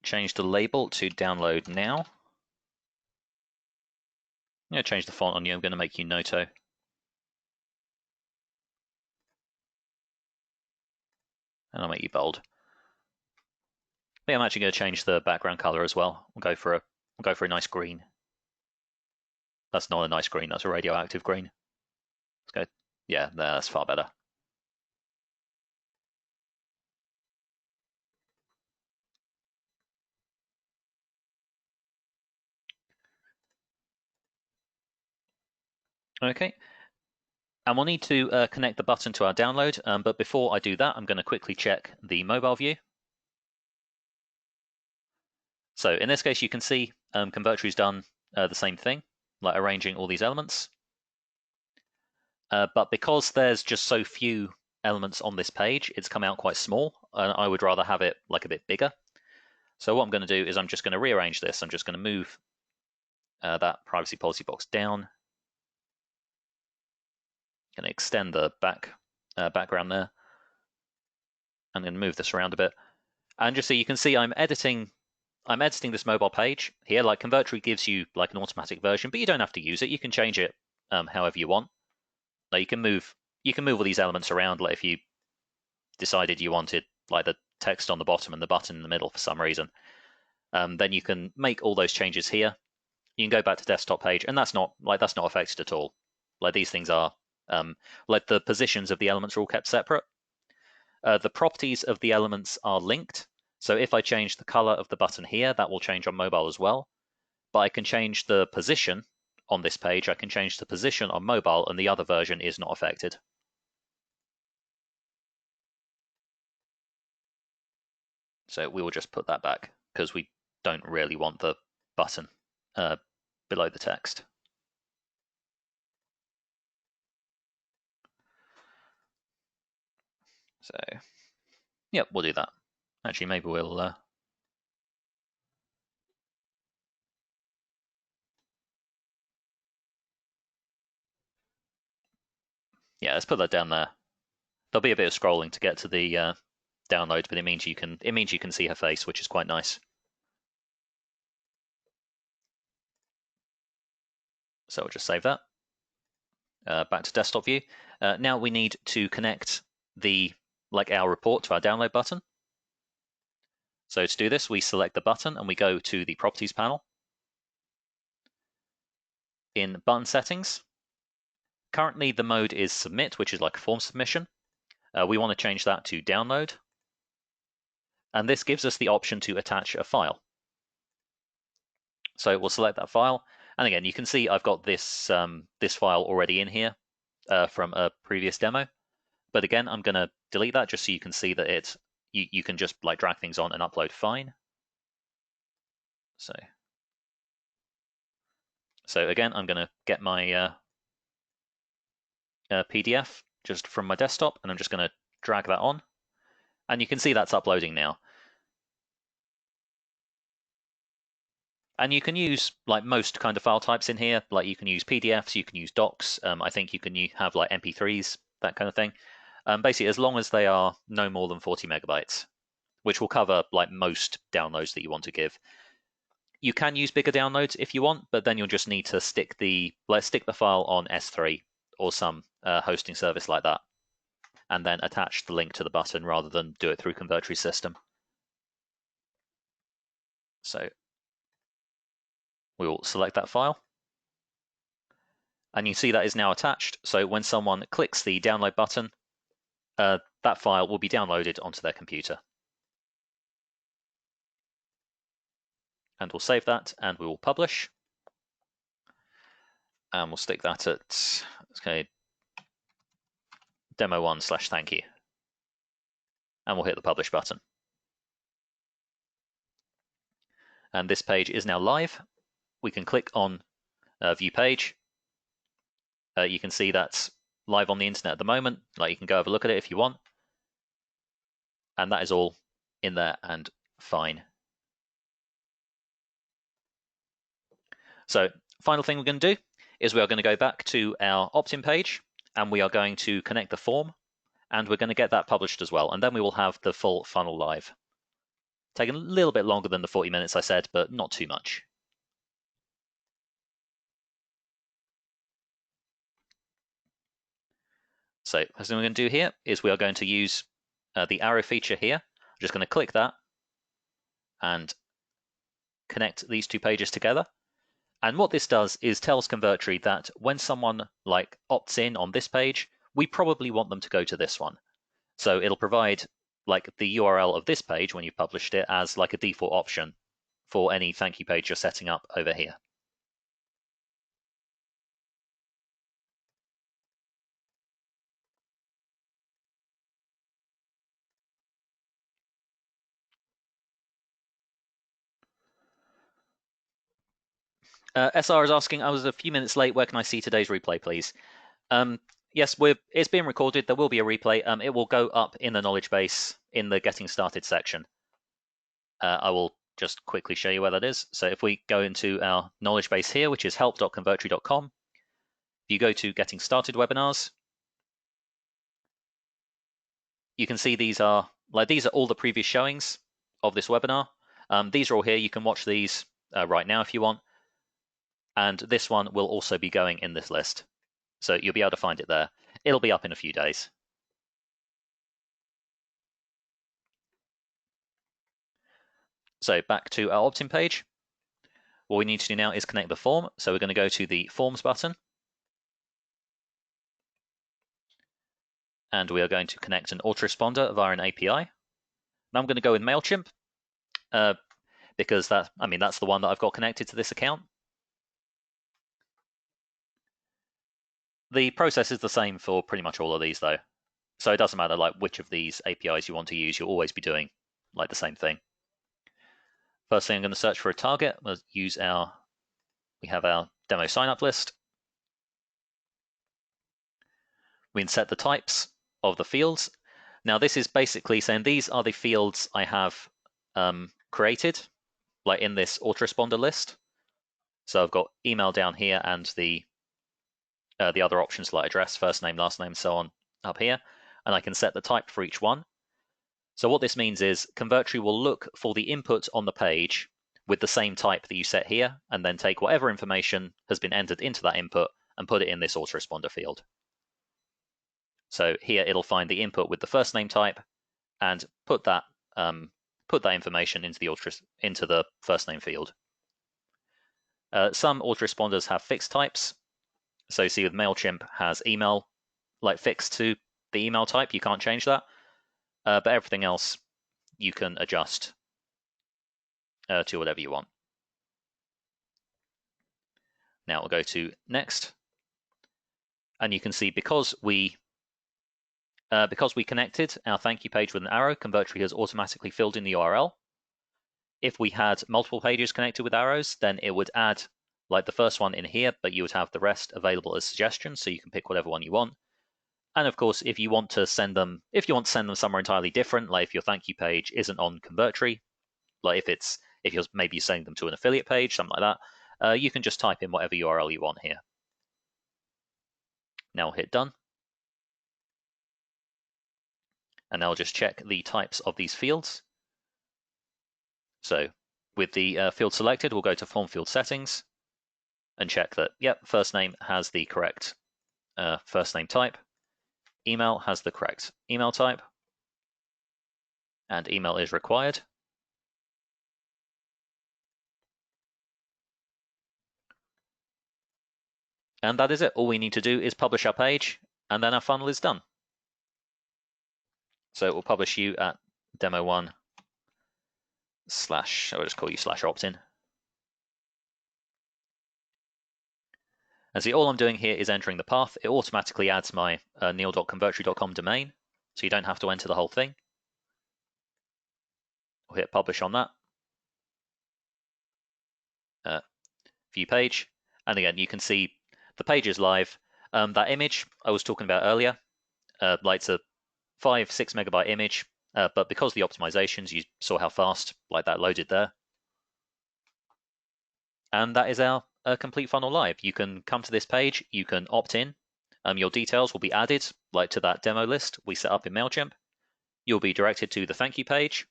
change the label to download now. I'm going to change the font on you. I'm going to make you Noto. And I'll make you bold. I think I'm actually going to change the background color as well. We'll go for a nice green. That's not a nice green. That's a radioactive green. Let's go. Yeah, that's far better. Okay. And we'll need to connect the button to our download. But before I do that, I'm going to quickly check the mobile view. So in this case, you can see Convertri's done the same thing, like arranging all these elements. But because there's just so few elements on this page, it's come out quite small. And I would rather have it like a bit bigger. So what I'm going to do is I'm just going to rearrange this. I'm just going to move that privacy policy box down. Going to extend the background there. I'm going to move this around a bit. And just so you can see, I'm editing this mobile page here. Like Convertri gives you like an automatic version, but you don't have to use it. You can change it however you want. Like you can move all these elements around. Like if you decided you wanted like the text on the bottom and the button in the middle for some reason, then you can make all those changes here. You can go back to desktop page, and that's not affected at all. Like these things are like the positions of the elements are all kept separate. The properties of the elements are linked. So if I change the color of the button here, that will change on mobile as well. But I can change the position on this page. I can change the position on mobile, and the other version is not affected. So we will just put that back because we don't really want the button below the text. So, yep, we'll do that. Actually, maybe we'll yeah, let's put that down there. There'll be a bit of scrolling to get to the download, but it means you can see her face, which is quite nice. So we'll just save that. back to desktop view. Now we need to connect our report to our download button. So to do this, we select the button and we go to the properties panel. In button settings, currently the mode is submit, which is like a form submission. We want to change that to download. And this gives us the option to attach a file. So we'll select that file. And again, you can see I've got this, this file already in here from a previous demo. But again, I'm going to delete that just so you can see that you can just like drag things on and upload fine. So again, I'm going to get my PDF just from my desktop, and I'm just going to drag that on. And you can see that's uploading now. And you can use like most kind of file types in here. Like you can use PDFs, you can use docs. I think you can have like MP3s, that kind of thing. Basically, as long as they are no more than 40 megabytes, which will cover like most downloads that you want to give. You can use bigger downloads if you want, but then you'll just need to stick the file on S3 or some hosting service like that, and then attach the link to the button rather than do it through Convertri's system. So we will select that file, and you see that is now attached. So when someone clicks the download button, that file will be downloaded onto their computer. And we'll save that and we will publish. And we'll stick that at demo1/thank you. And we'll hit the publish button. And this page is now live. We can click on view page. You can see that's live on the internet at the moment. Like you can go have a look at it if you want. And that is all in there and fine. So final thing we're going to do is we are going to go back to our opt-in page and we are going to connect the form, and we're going to get that published as well. And then we will have the full funnel live. Taking a little bit longer than the 40 minutes I said, but not too much. So first thing we're going to do here is we are going to use the arrow feature here. I'm just going to click that and connect these two pages together. And what this does is tells Convertri that when someone like opts in on this page, we probably want them to go to this one. So it'll provide like the URL of this page when you've published it as like a default option for any thank you page you're setting up over here. SR is asking, I was a few minutes late. Where can I see today's replay, please? Yes, it's being recorded. There will be a replay. It will go up in the knowledge base in the getting started section. I will just quickly show you where that is. So if we go into our knowledge base here, which is help.convertri.com, if you go to getting started webinars, you can see these are all the previous showings of this webinar. These are all here. You can watch these right now if you want. And this one will also be going in this list. So you'll be able to find it there. It'll be up in a few days. So back to our opt-in page. What we need to do now is connect the form. So we're going to go to the Forms button. And we are going to connect an Autoresponder via an API. Now I'm going to go with Mailchimp because that's the one that I've got connected to this account. The process is the same for pretty much all of these though. So it doesn't matter like which of these APIs you want to use, you'll always be doing like the same thing. First thing I'm going to search for a target. We'll use we have our demo sign-up list. We can set the types of the fields. Now this is basically saying these are the fields I have created, like in this autoresponder list. So I've got email down here and the other options like address, first name, last name, so on up here, and I can set the type for each one. So what this means is Convertri will look for the input on the page with the same type that you set here, and then take whatever information has been entered into that input and put it in this autoresponder field. So here it'll find the input with the first name type and put that information into the first name field. Some autoresponders have fixed types. So you see with Mailchimp has email fixed to the email type. You can't change that, but everything else you can adjust to whatever you want. Now we'll go to next, and you can see because we connected our thank you page with an arrow, Convertri has automatically filled in the URL. If we had multiple pages connected with arrows, then it would add the first one in here, but you would have the rest available as suggestions, so you can pick whatever one you want. And of course, if you want to send them somewhere entirely different, like if your thank you page isn't on Convertri, if you're maybe sending them to an affiliate page, something like that, you can just type in whatever URL you want here. Now we'll hit done. And now I'll just check the types of these fields. So with the field selected, we'll go to form field settings and check that, yep, first name has the correct first name type. Email has the correct email type. And email is required. And that is it. All we need to do is publish our page, and then our funnel is done. So we'll publish you at demo1 / I'll just call you /opt-in. And see, all I'm doing here is entering the path. It automatically adds my neil.convertri.com domain, so you don't have to enter the whole thing. We'll hit publish on that. View page. And again, you can see the page is live. That image I was talking about earlier, it's a 5-6 megabyte image, but because of the optimizations, you saw how fast that loaded there. And that is our complete funnel live. You can come to this page, you can opt in. Your details will be added to that demo list we set up in Mailchimp. You'll be directed to the thank you page,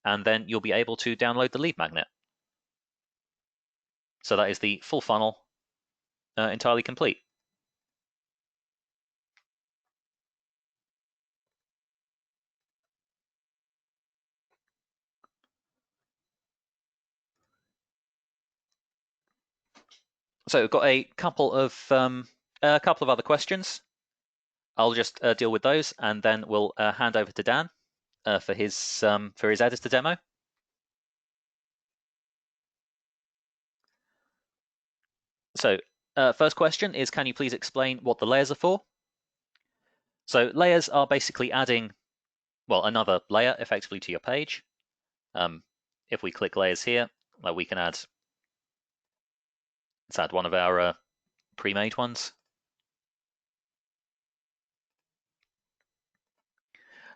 and then you'll be able to download the lead magnet. So that is the full funnel entirely complete. So we've got a couple of other questions. I'll just deal with those, and then we'll hand over to Dan for his editor demo. So first question is, can you please explain what the layers are for? So layers are basically adding, another layer effectively to your page. If we click layers here, we can let's add one of our pre-made ones.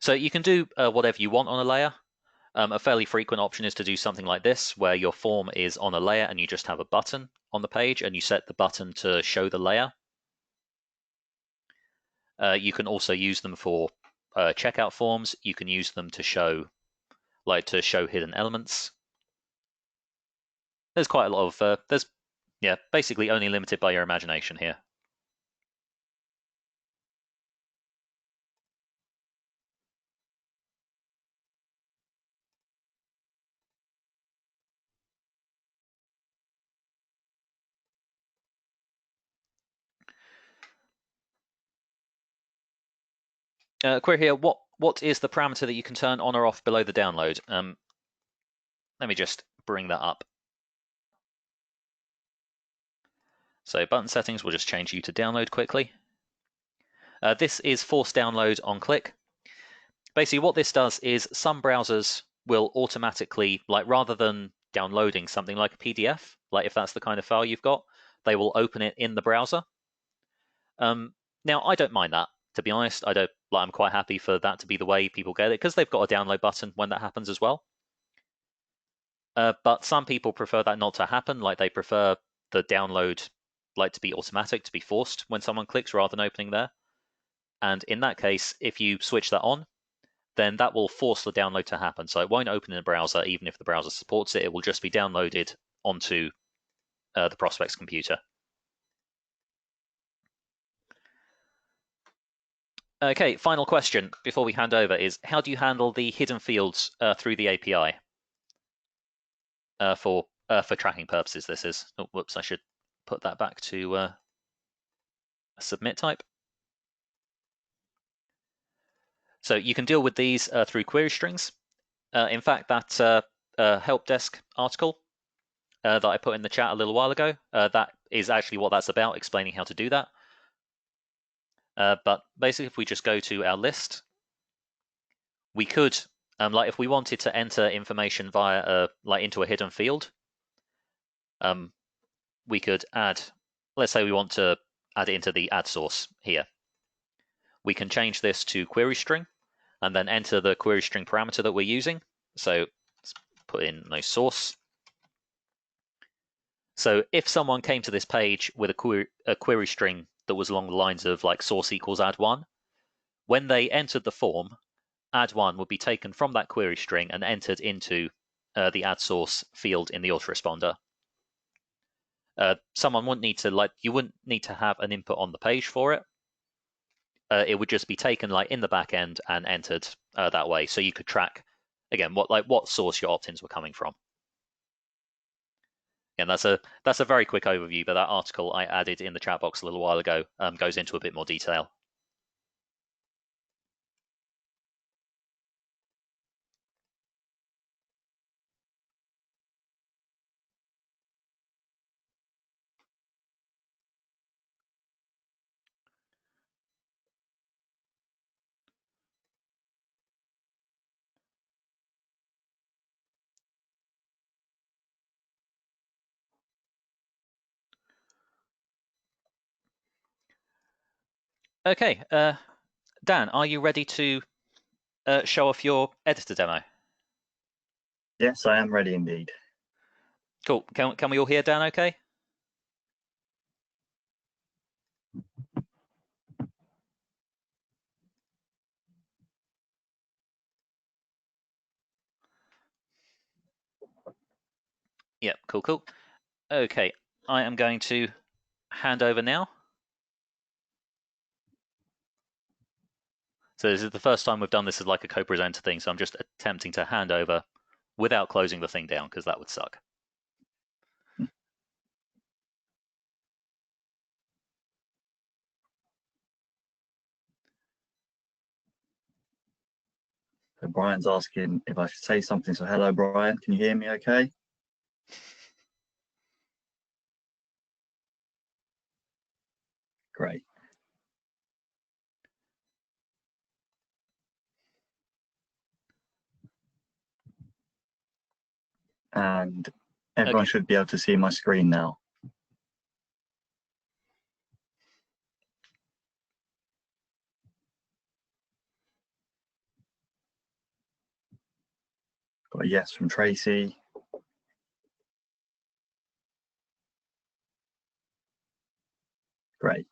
So you can do whatever you want on a layer. A fairly frequent option is to do something like this, where your form is on a layer and you just have a button on the page and you set the button to show the layer. You can also use them for checkout forms. You can use them to show hidden elements. There's quite a lot of, basically only limited by your imagination here. Query here, what is the parameter that you can turn on or off below the download? Let me just bring that up. So button settings, we'll just change you to download quickly. This is forced download on click. Basically what this does is some browsers will automatically, rather than downloading something like a PDF, if that's the kind of file you've got, they will open it in the browser. Now I don't mind that, to be honest. I'm quite happy for that to be the way people get it, because they've got a download button when that happens as well. But some people prefer that not to happen, they prefer the download to be automatic, to be forced when someone clicks rather than opening there. And in that case, if you switch that on, then that will force the download to happen. So it won't open in a browser, even if the browser supports it. It will just be downloaded onto the prospect's computer. Okay, final question before we hand over is, how do you handle the hidden fields through the API for tracking purposes? This is, oh, whoops, I should put that back to a submit type. So you can deal with these through query strings. In fact, that help desk article that I put in the chat a little while ago, that is actually what that's about, explaining how to do that. But basically, if we just go to our list, we could, like if we wanted to enter information via like into a hidden field, we could add, let's say we want to add it into the add source here. We can change this to query string and then enter the query string parameter that we're using. So let's put in no source. So if someone came to this page with a query string that was along the lines of like source equals add1, when they entered the form, add1 would be taken from that query string and entered into the add source field in the autoresponder. Someone wouldn't need to, like, you wouldn't need to have an input on the page for it. It would just be taken like in the back end and entered that way. So you could track again what source your opt-ins were coming from. And that's a very quick overview, but that article I added in the chat box a little while ago goes into a bit more detail. Okay, Dan, are you ready to show off your editor demo? Yes, I am ready indeed. Cool. Can we all hear Dan okay? Yep, cool. Okay, I am going to hand over now. So this is the first time we've done this as like a co-presenter thing, so I'm just attempting to hand over without closing the thing down, because that would suck. So Brian's asking if I should say something. So hello, Brian. Can you hear me okay? Great. And everyone should be able to see my screen now. Got a yes from Tracy. Great.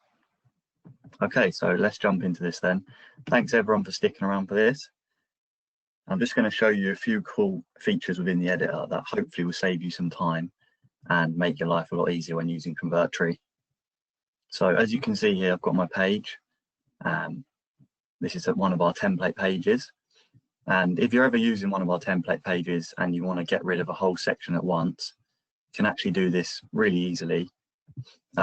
Okay, so let's jump into this then. Thanks everyone for sticking around for this. I'm just going to show you a few cool features within the editor that hopefully will save you some time and make your life a lot easier when using Convertri. So as you can see here, I've got my page. This is one of our template pages. And if you're ever using one of our template pages and you want to get rid of a whole section at once, you can actually do this really easily.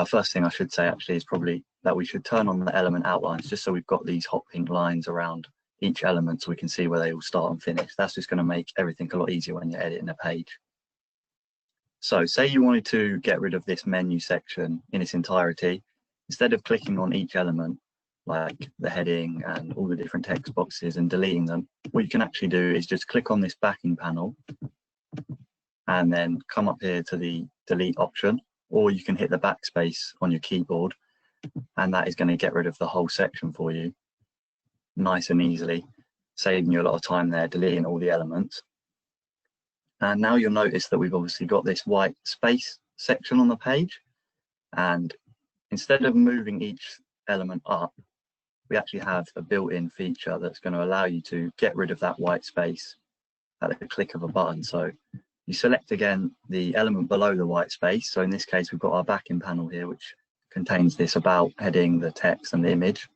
First thing I should say actually is probably that we should turn on the element outlines just so we've got these hot pink lines around each element so we can see where they all start and finish. That's just going to make everything a lot easier when you're editing a page. So say you wanted to get rid of this menu section in its entirety, instead of clicking on each element, like the heading and all the different text boxes and deleting them, what you can actually do is just click on this backing panel and then come up here to the delete option, or you can hit the backspace on your keyboard and that is going to get rid of the whole section for you nice and easily, saving you a lot of time there deleting all the elements. And now you'll notice that we've obviously got this white space section on the page, and instead of moving each element up, we actually have a built-in feature that's going to allow you to get rid of that white space at the click of a button. So you select again the element below the white space. So in this case, we've got our backing panel here, which contains this about heading, the text and the image.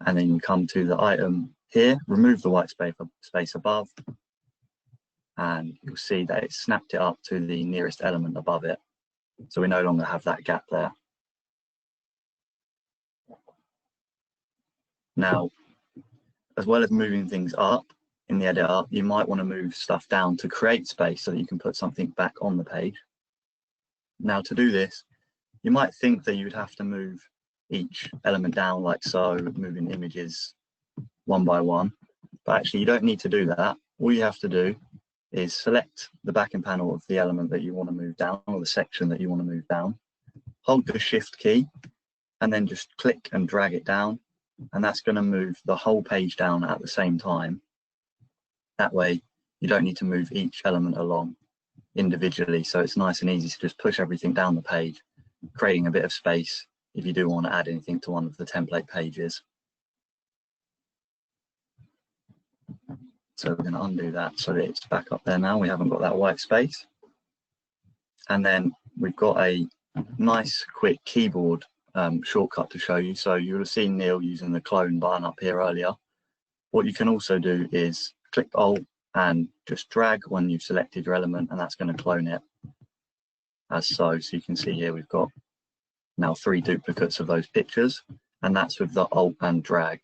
and then you come to the item here, remove the white space above, and you'll see that it snapped it up to the nearest element above it. So we no longer have that gap there. Now, as well as moving things up in the editor, you might want to move stuff down to create space so that you can put something back on the page. Now, to do this, you might think that you'd have to move each element down like so, moving images one by one, but actually you don't need to do that. All you have to do is select the backing panel of the element that you want to move down, or the section that you want to move down, hold the Shift key, and then just click and drag it down, and that's going to move the whole page down at the same time. That way you don't need to move each element along individually, so it's nice and easy to just push everything down the page, creating a bit of space if you do want to add anything to one of the template pages. So we're going to undo that so that it's back up there now. We haven't got that white space. And then we've got a nice quick keyboard shortcut to show you. So you'll have seen Neil using the clone button up here earlier. What you can also do is click Alt and just drag when you've selected your element, and that's going to clone it as so. So you can see here we've got now 3 duplicates of those pictures, and that's with the Alt and drag.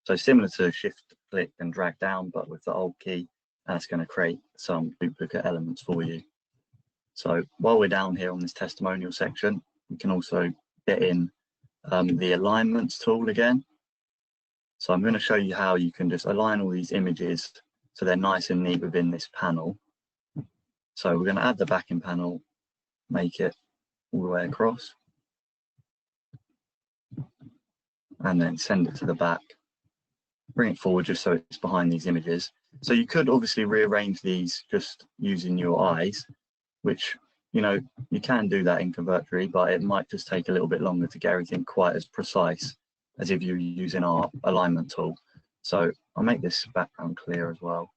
So similar to Shift click and drag down, but with the Alt key, and it's going to create some duplicate elements for you. So while we're down here on this testimonial section, we can also get in the alignments tool again. So I'm going to show you how you can just align all these images so they're nice and neat within this panel. So we're going to add the backing panel, make it all the way across, and then send it to the back. Bring it forward just so it's behind these images. So you could obviously rearrange these just using your eyes, which, you know, you can do that in Convertri, but it might just take a little bit longer to get everything quite as precise as if you're using our alignment tool. So I'll make this background clear as well,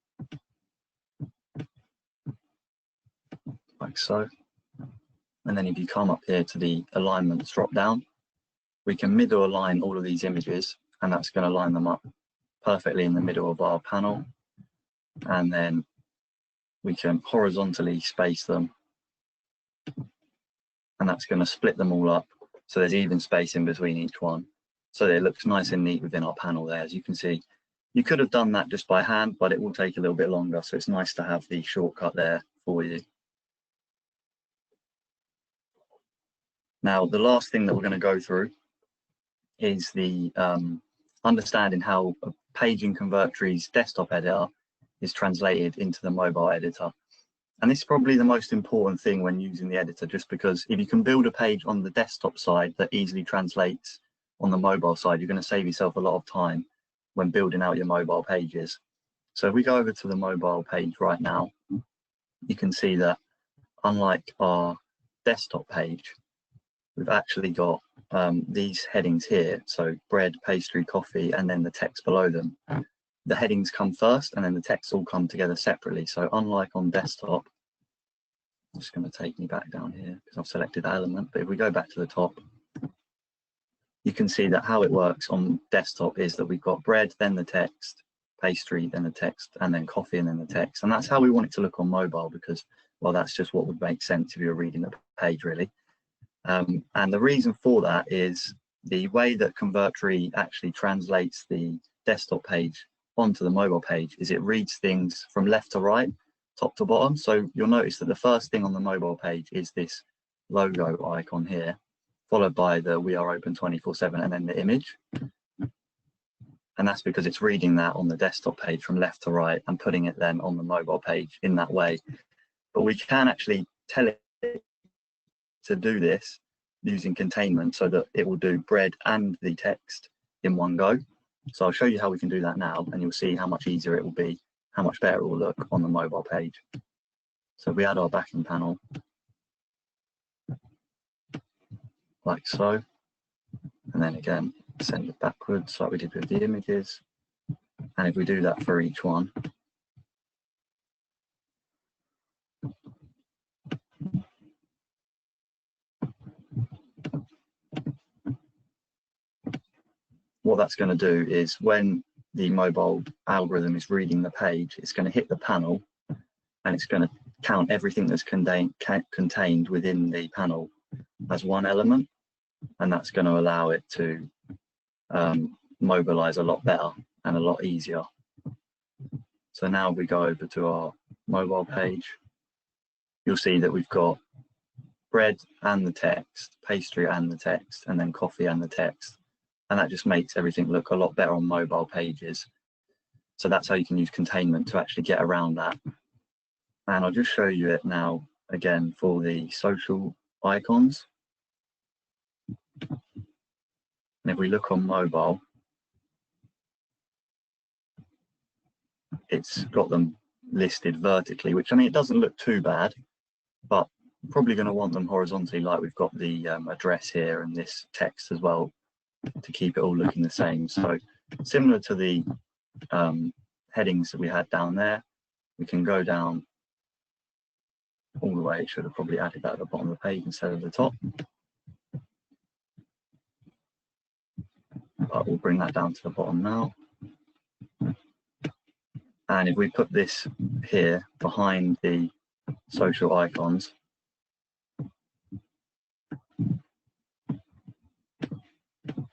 like so. And then if you come up here to the alignments drop down, we can middle align all of these images, and that's going to line them up perfectly in the middle of our panel. And then we can horizontally space them, and that's going to split them all up so there's even space in between each one, so that it looks nice and neat within our panel there. As you can see, you could have done that just by hand, but it will take a little bit longer, so it's nice to have the shortcut there for you. Now, the last thing that we're going to go through is the understanding how a page in Convertri's desktop editor is translated into the mobile editor. And this is probably the most important thing when using the editor, just because if you can build a page on the desktop side that easily translates on the mobile side, you're going to save yourself a lot of time when building out your mobile pages. So if we go over to the mobile page right now, you can see that unlike our desktop page, we've actually got these headings here. So bread, pastry, coffee, and then the text below them. The headings come first and then the text all come together separately. So unlike on desktop, I'm just going to take me back down here because I've selected that element. But if we go back to the top, you can see that how it works on desktop is that we've got bread, then the text, pastry, then the text, and then coffee, and then the text. And that's how we want it to look on mobile because, well, that's just what would make sense if you're reading the page, really. And the reason for that is the way that Convertri actually translates the desktop page onto the mobile page is it reads things from left to right, top to bottom. So you'll notice that the first thing on the mobile page is this logo icon here, followed by the "We are open 24/7" and then the image. And that's because it's reading that on the desktop page from left to right and putting it then on the mobile page in that way. But we can actually tell it to do this using containment so that it will do bread and the text in one go. So I'll show you how we can do that now, and you'll see how much easier it will be, how much better it will look on the mobile page. So we add our backing panel like so, and then again send it backwards like we did with the images. And if we do that for each one, what that's going to do is when the mobile algorithm is reading the page, it's going to hit the panel and it's going to count everything that's contained within the panel as one element, and that's going to allow it to mobilize a lot better and a lot easier. So now we go over to our mobile page, you'll see that we've got bread and the text, pastry and the text, and then coffee and the text. And that just makes everything look a lot better on mobile pages. So that's how you can use containment to actually get around that. And I'll just show you it now again for the social icons. And if we look on mobile, it's got them listed vertically, which, I mean, it doesn't look too bad, but probably going to want them horizontally, like we've got the address here and this text as well, to keep it all looking the same. So similar to the headings that we had down there, we can go down all the way. It should have probably added that at the bottom of the page instead of the top, but we'll bring that down to the bottom now. And if we put this here behind the social icons,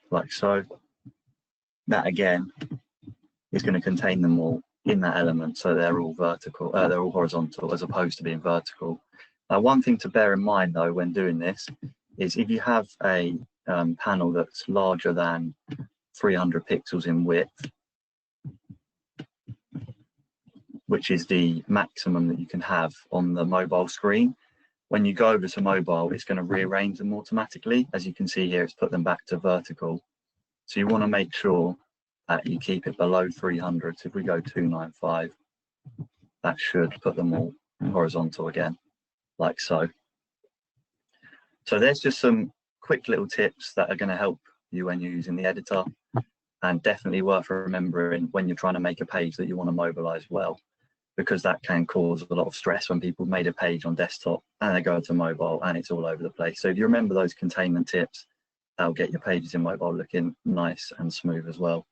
like so, that again is going to contain them all in that element, so they're all vertical, they're all horizontal as opposed to being vertical. One thing to bear in mind though when doing this is if you have a panel that's larger than 300 pixels in width, which is the maximum that you can have on the mobile screen, when you go over to mobile, it's going to rearrange them automatically. As you can see here, it's put them back to vertical. So you want to make sure that you keep it below 300. So if we go 295, that should put them all horizontal again, like so. So there's just some quick little tips that are going to help you when you're using the editor, and definitely worth remembering when you're trying to make a page that you want to mobilize well, because that can cause a lot of stress when people made a page on desktop and they go to mobile and it's all over the place. So if you remember those containment tips, that'll get your pages in mobile looking nice and smooth as well.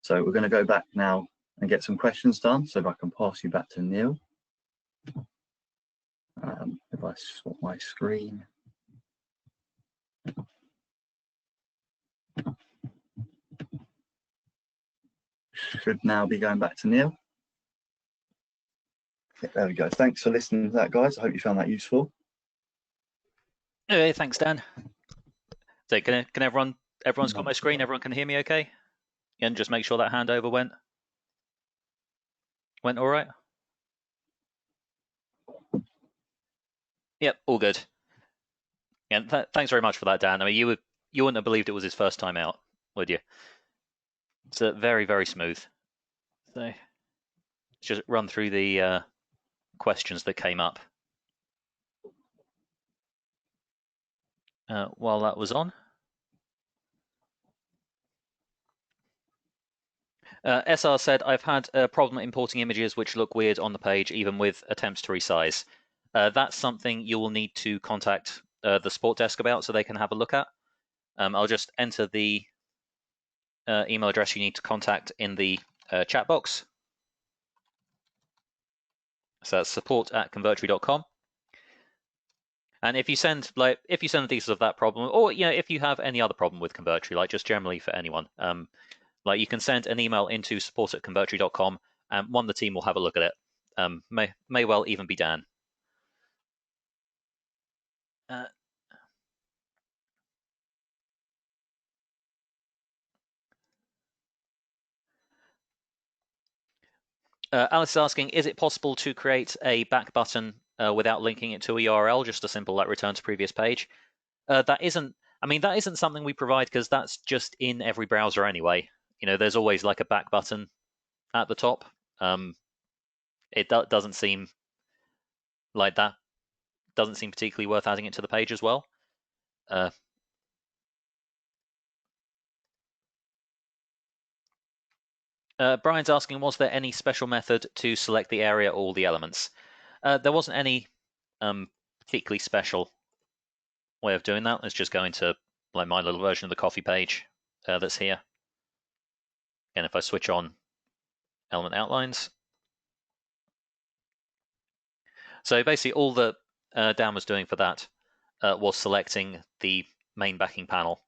So we're going to go back now and get some questions done. So if I can pass you back to Neil. If I swap my screen. Should now be going back to Neil. There we go. Thanks for listening to that, guys. I hope you found that useful. Hey, thanks, Dan. So can everyone's got my screen? Everyone can hear me okay? And just make sure that handover went all right? Yep, all good. And thanks very much for that, Dan. I mean, you wouldn't have believed it was his first time out, would you? It's very, very smooth. So let's just run through the questions that came up while that was on. SR said, I've had a problem importing images which look weird on the page, even with attempts to resize. That's something you will need to contact the support desk about so they can have a look at. I'll just enter the email address you need to contact in the chat box. So that's support@convertri.com. And if you send the details of that problem, or if you have any other problem with Convertri, like just generally for anyone, like you can send an email into support@convertri.com, and one of the team will have a look at it. May well even be Dan. Alice is asking, is it possible to create a back button without linking it to a URL, just a simple like return to previous page? That isn't something we provide because that's just in every browser anyway. There's always like a back button at the top. It doesn't seem like that. Doesn't seem particularly worth adding it to the page as well. Brian's asking, was there any special method to select the area or all the elements? There wasn't any particularly special way of doing that. Let's just go into like my little version of the coffee page that's here. Again, if I switch on element outlines. So basically all that Dan was doing for that was selecting the main backing panel.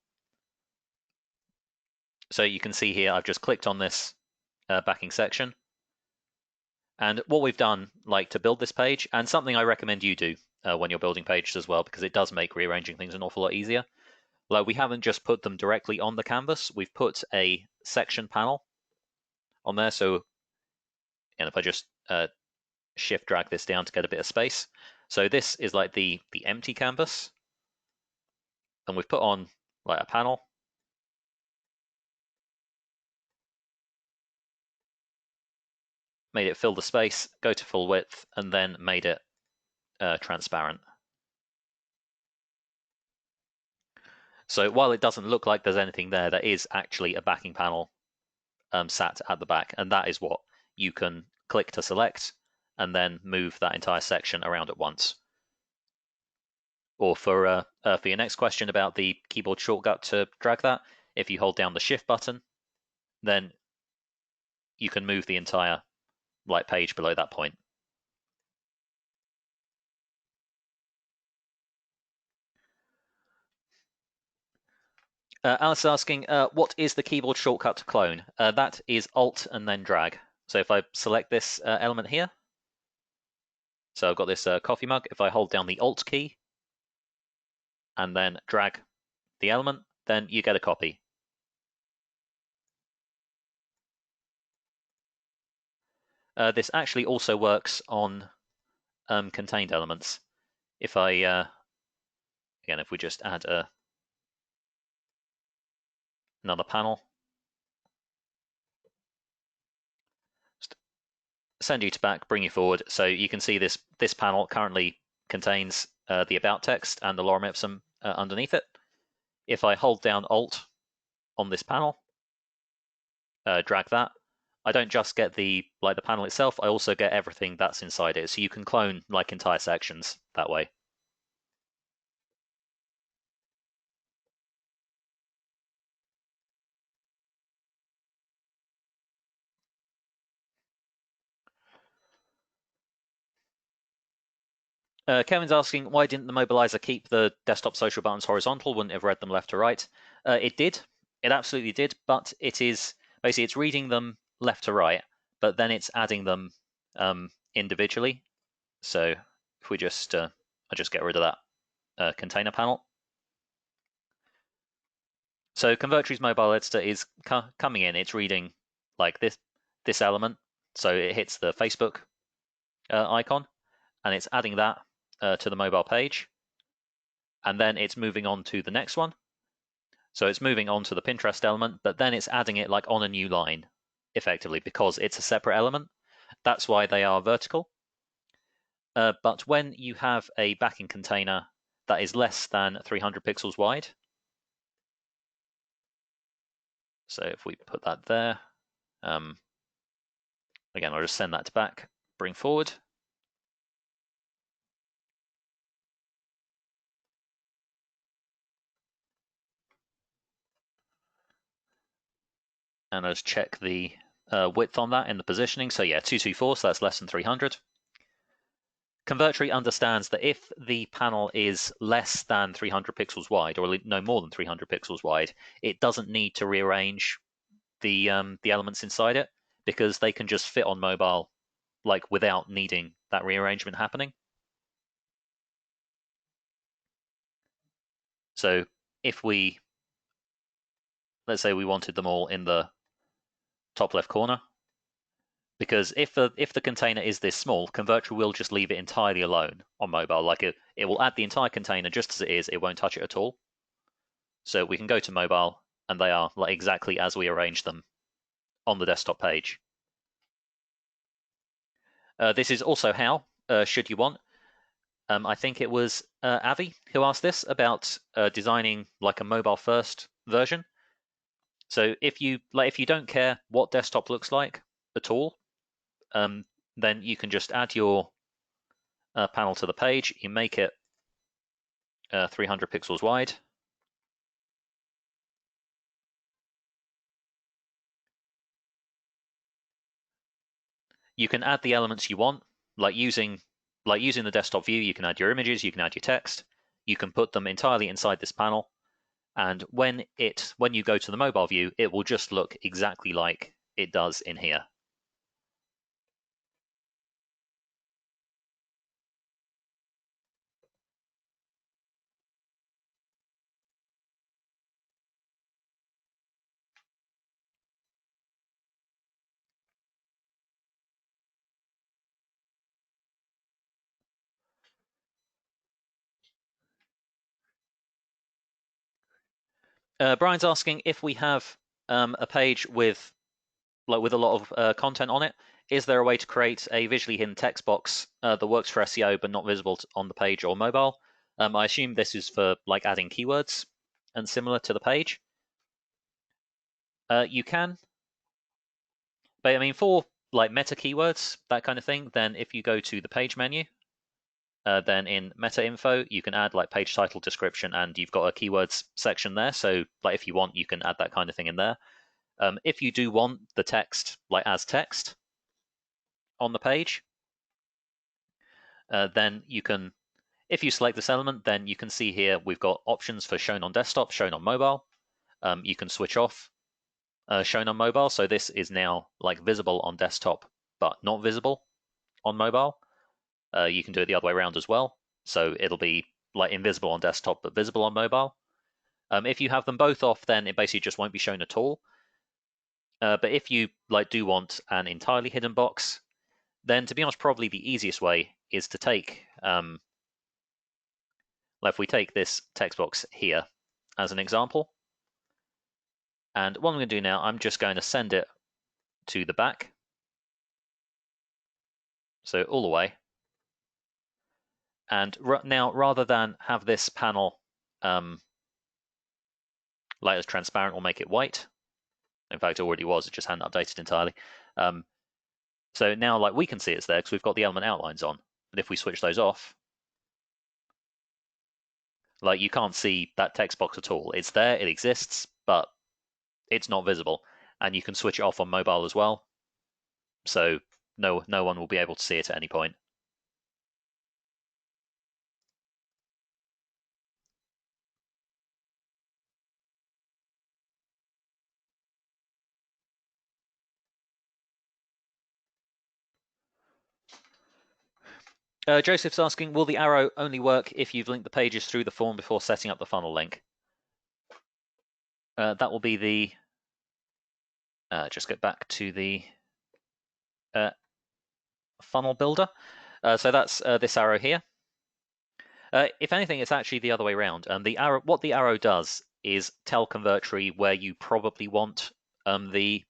So you can see here, I've just clicked on this backing section. And what we've done, like to build this page, and something I recommend you do when you're building pages as well, because it does make rearranging things an awful lot easier. Like we haven't just put them directly on the canvas, we've put a section panel on there. So, and if I just shift drag this down to get a bit of space. So this is like the empty canvas. And we've put on like a panel. Made it fill the space, go to full width, and then made it transparent. So while it doesn't look like there's anything there, there is actually a backing panel sat at the back, and that is what you can click to select and then move that entire section around at once. Or for your next question about the keyboard shortcut to drag that, if you hold down the Shift button, then you can move the entire page below that point. Alice is asking, what is the keyboard shortcut to clone? That is Alt and then drag. So if I select this element here, so I've got this coffee mug, if I hold down the Alt key and then drag the element, then you get a copy. This actually also works on contained elements. If I, again, if we just add another panel, just send you to back, bring you forward. So you can see this panel currently contains the about text and the lorem ipsum underneath it. If I hold down Alt on this panel, drag that, I don't just get the panel itself, I also get everything that's inside it. So you can clone entire sections that way. Kevin's asking, why didn't the mobilizer keep the desktop social buttons horizontal? Wouldn't have read them left to right. It did. It absolutely did, but it is basically it's reading them left to right, but then it's adding them individually. So if we just I just get rid of that container panel. So Convertri's mobile editor is coming in. It's reading this element, so it hits the Facebook icon, and it's adding that to the mobile page, and then it's moving on to the next one. So it's moving on to the Pinterest element, but then it's adding it on a new line, effectively, because it's a separate element. That's why they are vertical. But when you have a backing container that is less than 300 pixels wide, so if we put that there, again, I'll just send that to back, bring forward. And I'll just check the width on that in the positioning. So yeah, 224, so that's less than 300. Convertri understands that if the panel is less than 300 pixels wide, or no more than 300 pixels wide, it doesn't need to rearrange the elements inside it, because they can just fit on mobile without needing that rearrangement happening. So if let's say we wanted them all in the top left corner, because if the container is this small, Convertri will just leave it entirely alone on mobile. It will add the entire container just as it is. It won't touch it at all. So we can go to mobile, and they are exactly as we arranged them on the desktop page. This is also how, should you want, I think it was Avi who asked this about designing a mobile first version. So if you don't care what desktop looks like at all, then you can just add your panel to the page. You make it 300 pixels wide. You can add the elements you want, like using the desktop view, you can add your images, you can add your text, you can put them entirely inside this panel, and when you go to the mobile view, it will just look exactly like it does in here. Brian's asking if we have a page with a lot of content on it, is there a way to create a visually hidden text box that works for SEO but not visible on the page or mobile? I assume this is for like adding keywords and similar to the page. You can, but I mean for like meta keywords, that kind of thing, then if you go to the page menu, then in meta info, you can add like page title, description, and you've got a keywords section there. So like if you want, you can add that kind of thing in there. If you do want the text like as text on the page, then you can, if you select this element, then you can see here we've got options for shown on desktop, shown on mobile. You can switch off shown on mobile. So this is now like visible on desktop, but not visible on mobile. You can do it the other way around as well. So it'll be like invisible on desktop, but visible on mobile. If you have them both off, then it basically just won't be shown at all. But if you like do want an entirely hidden box, then to be honest, probably the easiest way is to take, if we take this text box here as an example, and what I'm going to do now, I'm just going to send it to the back. So all the way. And now rather than have this panel like as transparent, we'll make it white. In fact, it already was, it just hadn't updated entirely. So now like we can see it's there because we've got the element outlines on. But if we switch those off, like you can't see that text box at all. It's there, it exists, but it's not visible. And you can switch it off on mobile as well. So no one will be able to see it at any point. Joseph's asking, will the arrow only work if you've linked the pages through the form before setting up the funnel link? That will be the, just get back to the funnel builder. So that's this arrow here. If anything, it's actually the other way around. What the arrow does is tell Convertri where you probably want where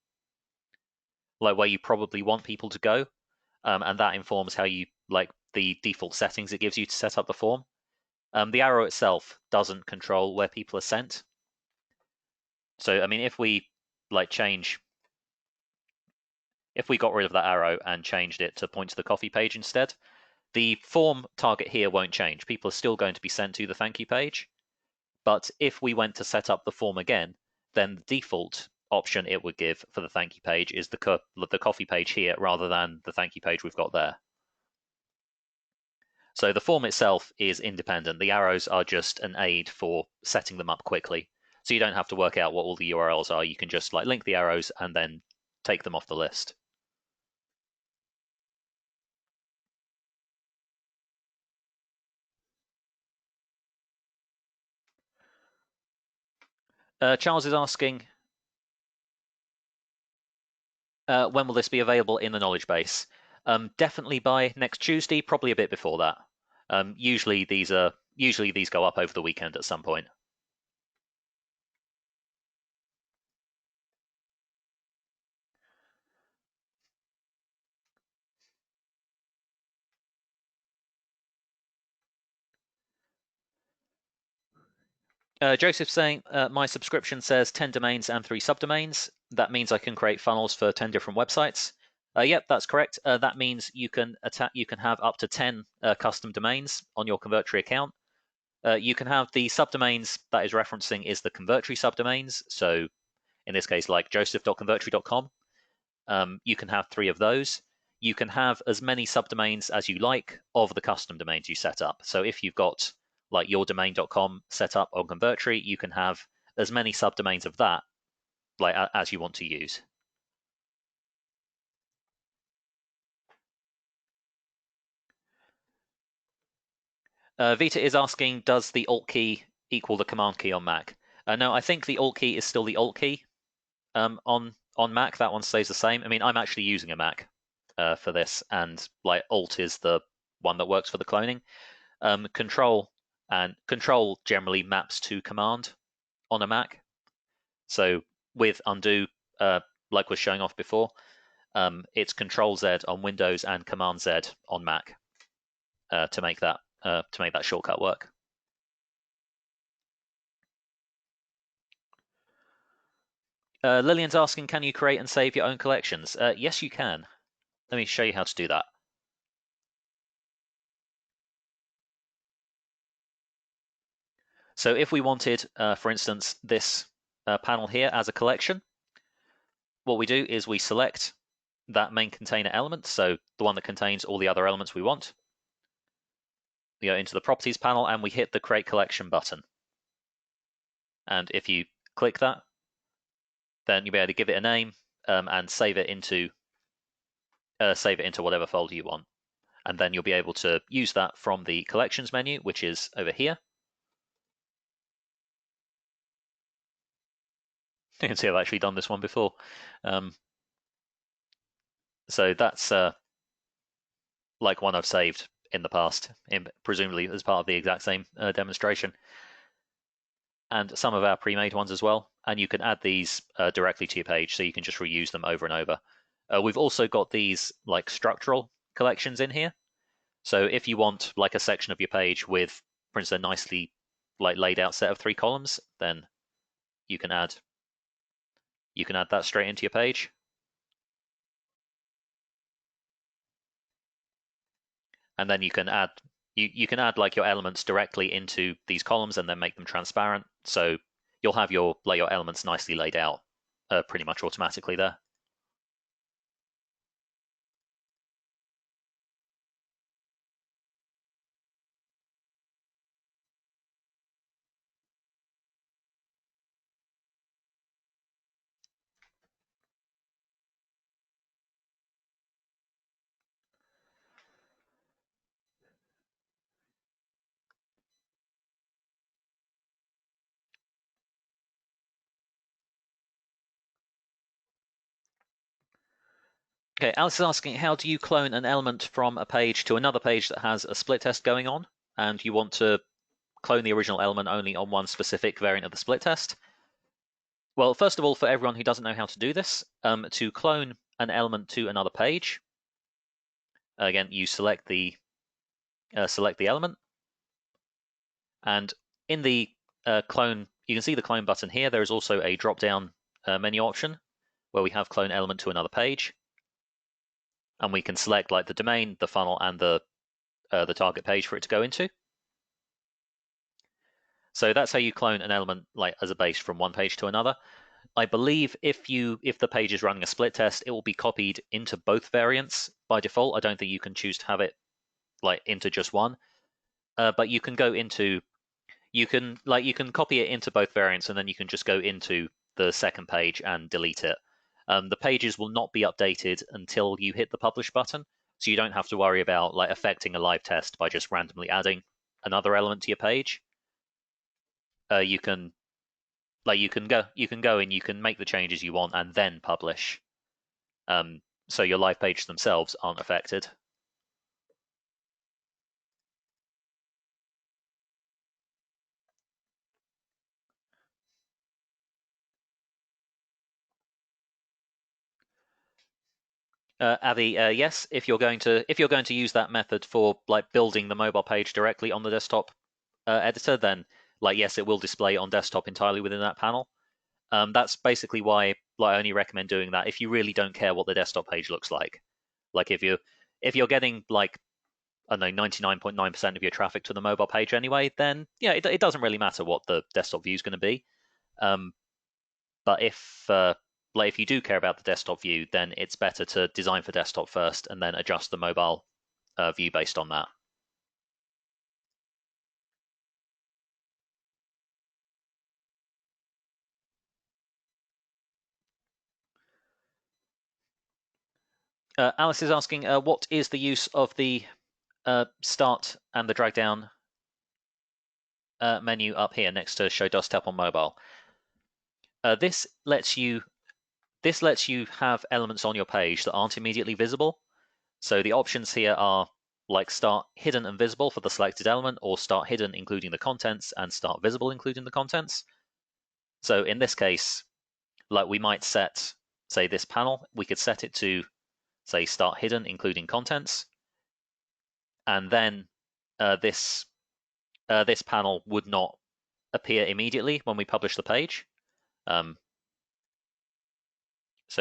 you probably want people to go, and that informs how you like the default settings it gives you to set up the form. The arrow itself doesn't control where people are sent. So I mean, if we if we got rid of that arrow and changed it to point to the coffee page instead, the form target here won't change. People are still going to be sent to the thank you page. But if we went to set up the form again, then the default option it would give for the thank you page is the coffee page here rather than the thank you page we've got there. So the form itself is independent. The arrows are just an aid for setting them up quickly. So you don't have to work out what all the URLs are. You can just like link the arrows and then take them off the list. Charles is asking, when will this be available in the knowledge base? Definitely by next Tuesday, probably a bit before that. Usually these go up over the weekend at some point. Joseph's saying, my subscription says 10 domains and 3 subdomains. That means I can create funnels for 10 different websites. Yep, that's correct. That means you can have up to 10 custom domains on your Convertri account. You can have the subdomains that is referencing is the Convertri subdomains. So in this case, like joseph.convertri.com. You can have 3 of those. you can have as many subdomains as you like of the custom domains you set up. So if you've got like yourdomain.com set up on Convertri, you can have as many subdomains of that like as you want to use. Vita is asking, does the Alt key equal the Command key on Mac? No, I think the Alt key is still the Alt key on Mac. That one stays the same. I mean, I'm actually using a Mac for this, and like Alt is the one that works for the cloning. Control generally maps to Command on a Mac. So with undo, like was showing off before, it's Control Z on Windows and Command Z on Mac to make that shortcut work. Lillian's asking, can you create and save your own collections? Yes, you can. Let me show you how to do that. So if we wanted, for instance, this panel here as a collection, what we do is we select that main container element, so the one that contains all the other elements we want. We go into the properties panel and we hit the create collection button. And if you click that, then you'll be able to give it a name and save it into whatever folder you want. And then you'll be able to use that from the collections menu, which is over here. You can see I've actually done this one before. So that's like one I've saved in the past, presumably as part of the exact same demonstration. And some of our pre-made ones as well. And you can add these directly to your page, so you can just reuse them over and over. We've also got these like structural collections in here. So if you want like a section of your page with, for instance, a nicely like laid out set of 3 columns, then you can add that straight into your page. And then you can add like your elements directly into these columns and then make them transparent. So you'll have your elements nicely laid out pretty much automatically there. Okay, Alice is asking, how do you clone an element from a page to another page that has a split test going on, and you want to clone the original element only on one specific variant of the split test? Well, first of all, for everyone who doesn't know how to do this, to clone an element to another page, again, you select the element, and in the clone, you can see the clone button here. There is also a drop-down menu option where we have clone element to another page. And we can select like the domain, the funnel, and the target page for it to go into. So that's how you clone an element like as a base from one page to another. I believe if the page is running a split test, it will be copied into both variants by default. I don't think you can choose to have it like into just one. But you can go into you can copy it into both variants, and then you can just go into the second page and delete it. The pages will not be updated until you hit the publish button, so you don't have to worry about like affecting a live test by just randomly adding another element to your page. You can go and you can make the changes you want and then publish. So your live pages themselves aren't affected. Avi, yes, if you're going to use that method for like building the mobile page directly on the desktop editor, then like yes, it will display on desktop entirely within that panel. That's basically why I only recommend doing that if you really don't care what the desktop page looks like. Like if you're getting like I don't know 99.9% of your traffic to the mobile page anyway, then yeah, it doesn't really matter what the desktop view is going to be. But if like if you do care about the desktop view, then it's better to design for desktop first and then adjust the mobile view based on that. Alice is asking, what is the use of the start and the drag down menu up here next to show desktop on mobile? This lets you have elements on your page that aren't immediately visible. So the options here are like start hidden and visible for the selected element, or start hidden including the contents and start visible including the contents. So in this case, like we might set, say this panel, we could set it to say start hidden including contents, and then this panel would not appear immediately when we publish the page. So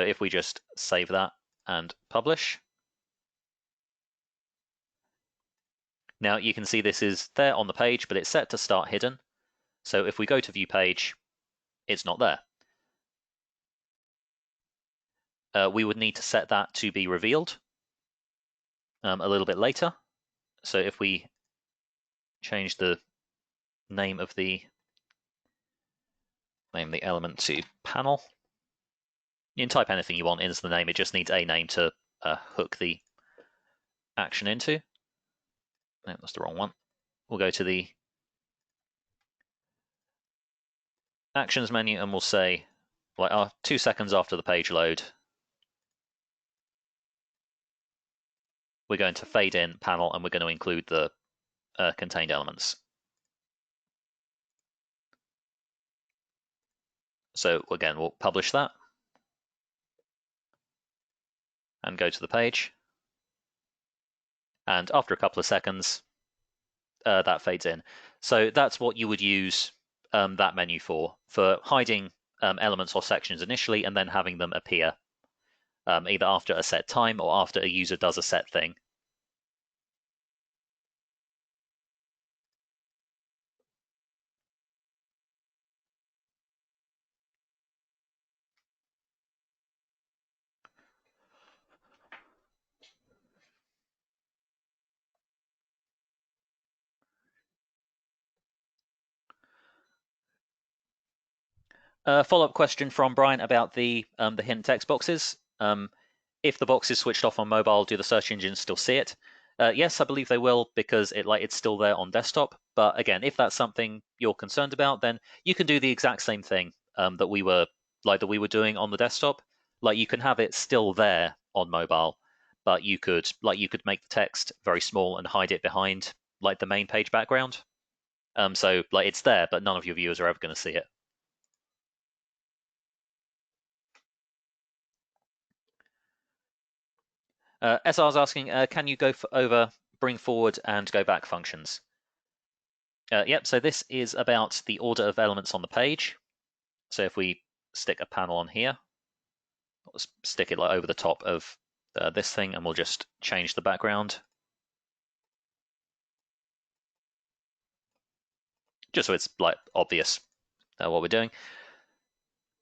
if we just save that and publish, now you can see this is there on the page, but it's set to start hidden. So if we go to view page, it's not there. We would need to set that to be revealed a little bit later. So if we change the name of the element to panel, you can type anything you want into the name. It just needs a name to hook the action into. No, that's the wrong one. We'll go to the actions menu and we'll say, like, 2 seconds after the page load, we're going to fade in panel and we're going to include the contained elements. So again, we'll publish that and go to the page. And after a couple of seconds, that fades in. So that's what you would use that menu for hiding elements or sections initially and then having them appear either after a set time or after a user does a set thing. Follow-up question from Brian about the hidden text boxes. If the box is switched off on mobile, do the search engines still see it? Yes, I believe they will, because it's still there on desktop. But again, if that's something you're concerned about, then you can do the exact same thing that we were doing on the desktop. Like you can have it still there on mobile, but you could make the text very small and hide it behind like the main page background. So like it's there, but none of your viewers are ever going to see it. SR's asking, can you go over bring forward and go back functions? Yep, so this is about the order of elements on the page. So if we stick a panel on here, let's stick it like over the top of this thing, and we'll just change the background. Just so it's like obvious what we're doing.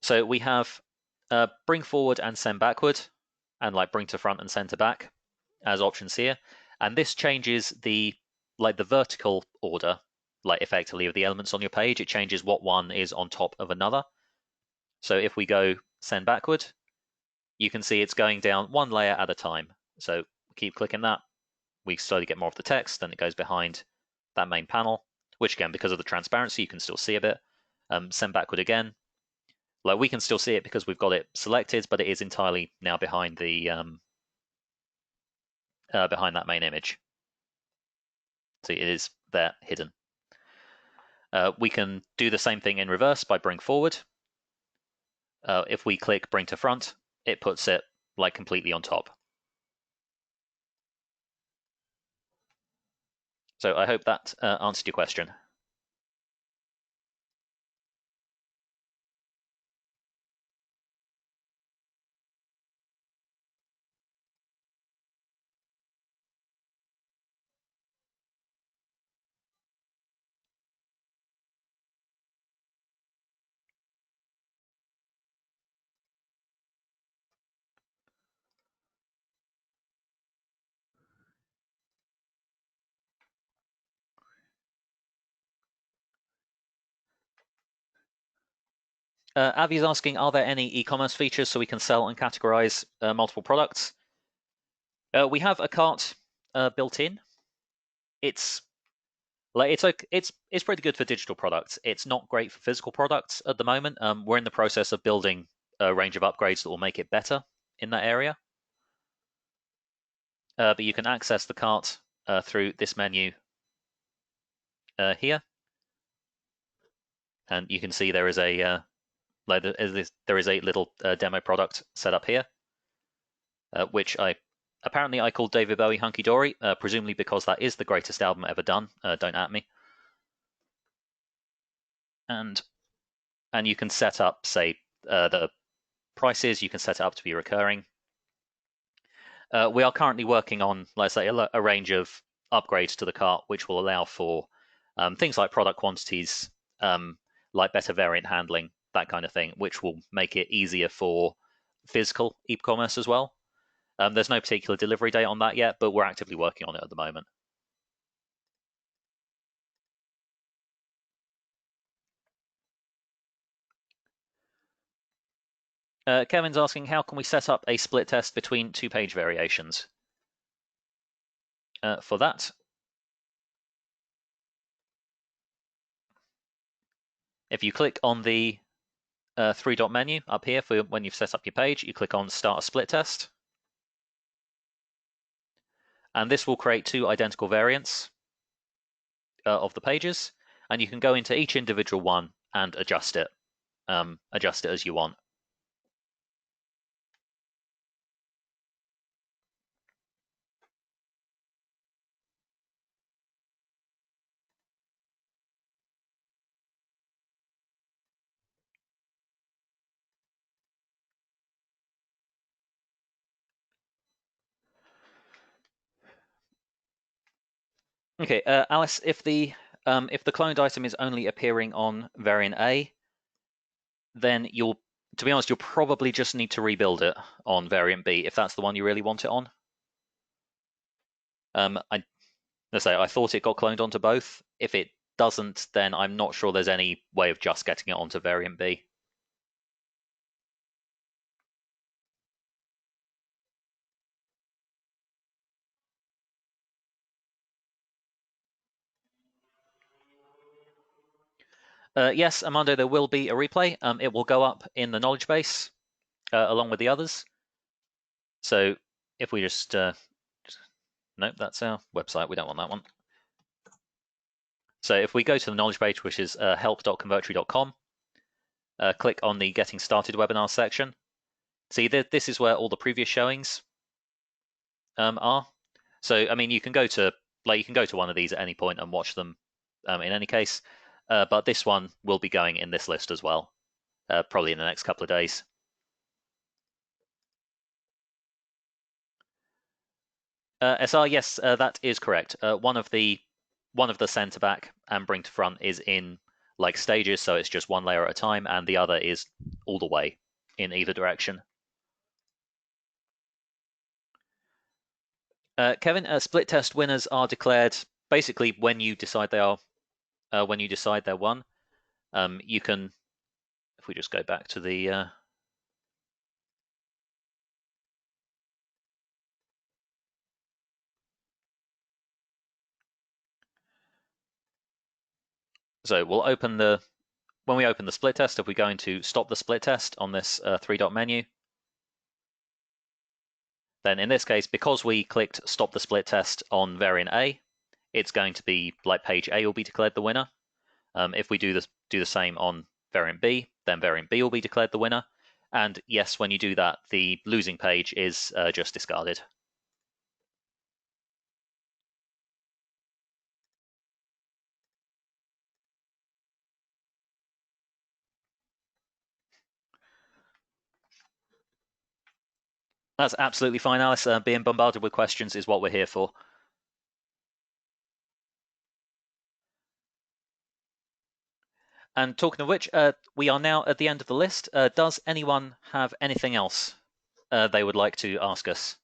So we have bring forward and send backward, and like bring to front and send to back as options here. And this changes the vertical order, like effectively of the elements on your page. It changes what one is on top of another. So if we go send backward, you can see it's going down one layer at a time. So keep clicking that. We slowly get more of the text, then it goes behind that main panel, which again, because of the transparency, you can still see a bit. Send backward again. Like we can still see it because we've got it selected, but it is entirely now behind the behind that main image. See, it is there hidden. We can do the same thing in reverse by bring forward. If we click bring to front, it puts it like completely on top. So I hope that answered your question. Avi's asking, are there any e-commerce features so we can sell and categorize multiple products? We have a cart built in. It's pretty good for digital products. It's not great for physical products at the moment. We're in the process of building a range of upgrades that will make it better in that area. But you can access the cart through this menu here, and you can see there is a little demo product set up here, which apparently I called David Bowie Hunky Dory, presumably because that is the greatest album ever done. Don't at me. And you can set up, say, the prices. You can set it up to be recurring. We are currently working on, let's say, a range of upgrades to the cart, which will allow for things like product quantities, like better variant handling, that kind of thing, which will make it easier for physical e-commerce as well. There's no particular delivery date on that yet, but we're actively working on it at the moment. Kevin's asking, how can we set up a split test between 2-page variations? For that, if you click on the 3-dot menu up here for when you've set up your page, you click on Start a Split Test. And this will create 2 identical variants of the pages, and you can go into each individual one and adjust it as you want. Okay, Alice, if the cloned item is only appearing on variant A, then to be honest, you'll probably just need to rebuild it on variant B if that's the one you really want it on. I thought it got cloned onto both. If it doesn't, then I'm not sure there's any way of just getting it onto variant B. Yes, Armando, there will be a replay. It will go up in the knowledge base along with the others. So if we just nope, that's our website. We don't want that one. So if we go to the knowledge page, which is help.convertri.com, click on the Getting Started webinar section. See, this is where all the previous showings are. So I mean, you can go to one of these at any point and watch them. In any case, but this one will be going in this list as well, probably in the next couple of days. SR, yes, that is correct. One of the center back and bring to front is in like stages, so it's just one layer at a time, and the other is all the way in either direction. Kevin, split test winners are declared basically when you decide they are, when you decide they're won. You can, if we just go back to the so we'll open when we open the split test, if we go into stop the split test on this 3-dot menu, then in this case, because we clicked stop the split test on variant A, it's going to be like page A will be declared the winner. If we do the same on variant B, then variant B will be declared the winner. And yes, when you do that, the losing page is just discarded. That's absolutely fine, Alice. Being bombarded with questions is what we're here for. And talking of which, we are now at the end of the list. Does anyone have anything else they would like to ask us?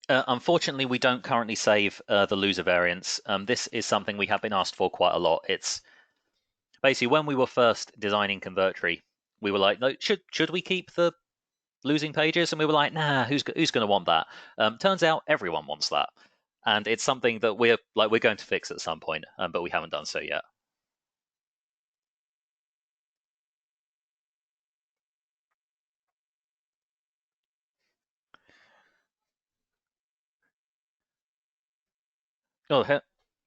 Unfortunately, we don't currently save the loser variants. This is something we have been asked for quite a lot. It's basically when we were first designing Convertri, we were like, no, should we keep the losing pages? And we were like, nah, who's going to want that? Turns out everyone wants that, and it's something that we're going to fix at some point, but we haven't done so yet. Oh,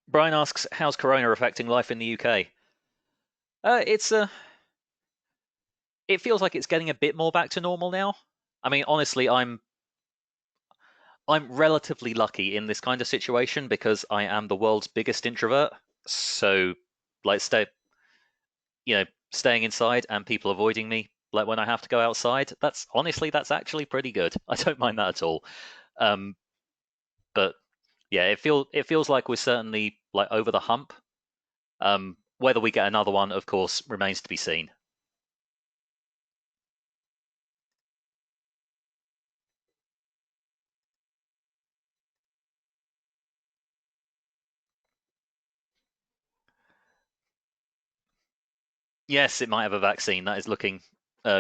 Brian asks, how's Corona affecting life in the UK? It feels like it's getting a bit more back to normal now. I mean, honestly, I'm relatively lucky in this kind of situation because I am the world's biggest introvert. So, staying inside and people avoiding me, like when I have to go outside, that's actually pretty good. I don't mind that at all. But yeah, it feels like we're certainly like over the hump. Whether we get another one, of course, remains to be seen. Yes, it might have a vaccine. That is looking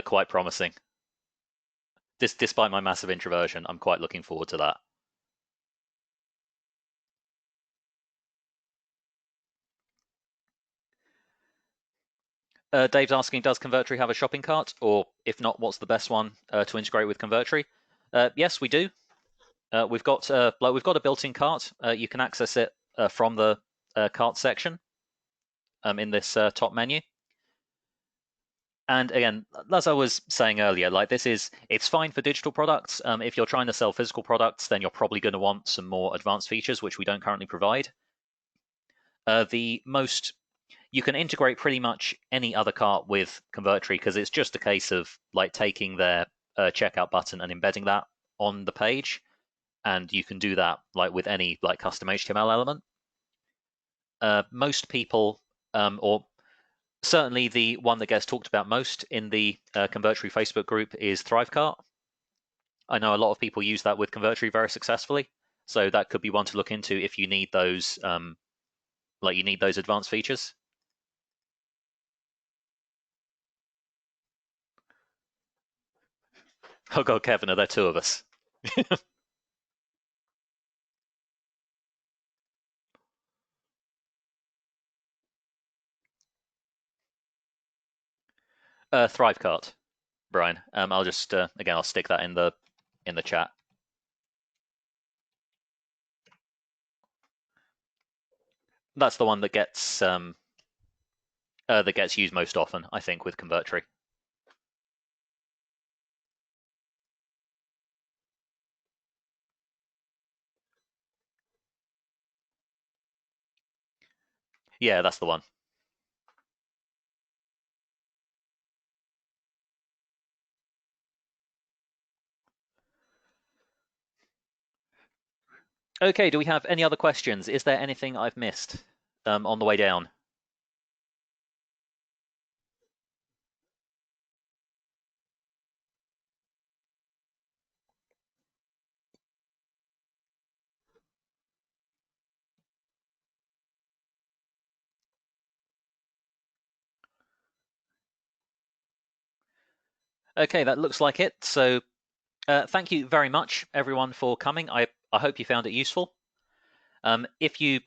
quite promising. Despite my massive introversion, I'm quite looking forward to that. Dave's asking, does Convertri have a shopping cart? Or if not, what's the best one to integrate with Convertri? Yes, we do. We've got a built-in cart. You can access it from the cart section in this top menu. And again, as I was saying earlier, it's fine for digital products. If you're trying to sell physical products, then you're probably going to want some more advanced features, which we don't currently provide. You can integrate pretty much any other cart with Convertri because it's just a case of taking their checkout button and embedding that on the page, and you can do that with any custom HTML element. Most people, or certainly the one that gets talked about most in the Convertri Facebook group, is Thrivecart. I know a lot of people use that with Convertri very successfully, so that could be one to look into if you need those advanced features. Oh god, Kevin, are there two of us? Thrivecart, Brian. I'll just again, I'll stick that in the chat. That's the one that gets used most often, I think, with Convertri. Yeah, that's the one. Okay, do we have any other questions? Is there anything I've missed on the way down? Okay, that looks like it. So thank you very much, everyone, for coming. I hope you found it useful. If you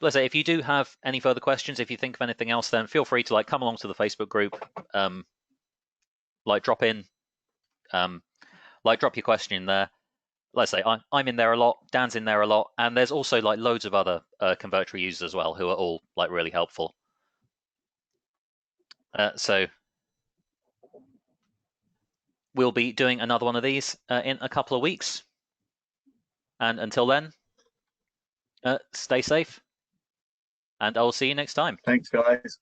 do have any further questions, if you think of anything else, then feel free to come along to the Facebook group, drop your question in there. Let's say I'm in there a lot, Dan's in there a lot, and there's also loads of other Convertri users as well who are all really helpful. So we'll be doing another one of these in a couple of weeks. And until then, stay safe, and I'll see you next time. Thanks, guys.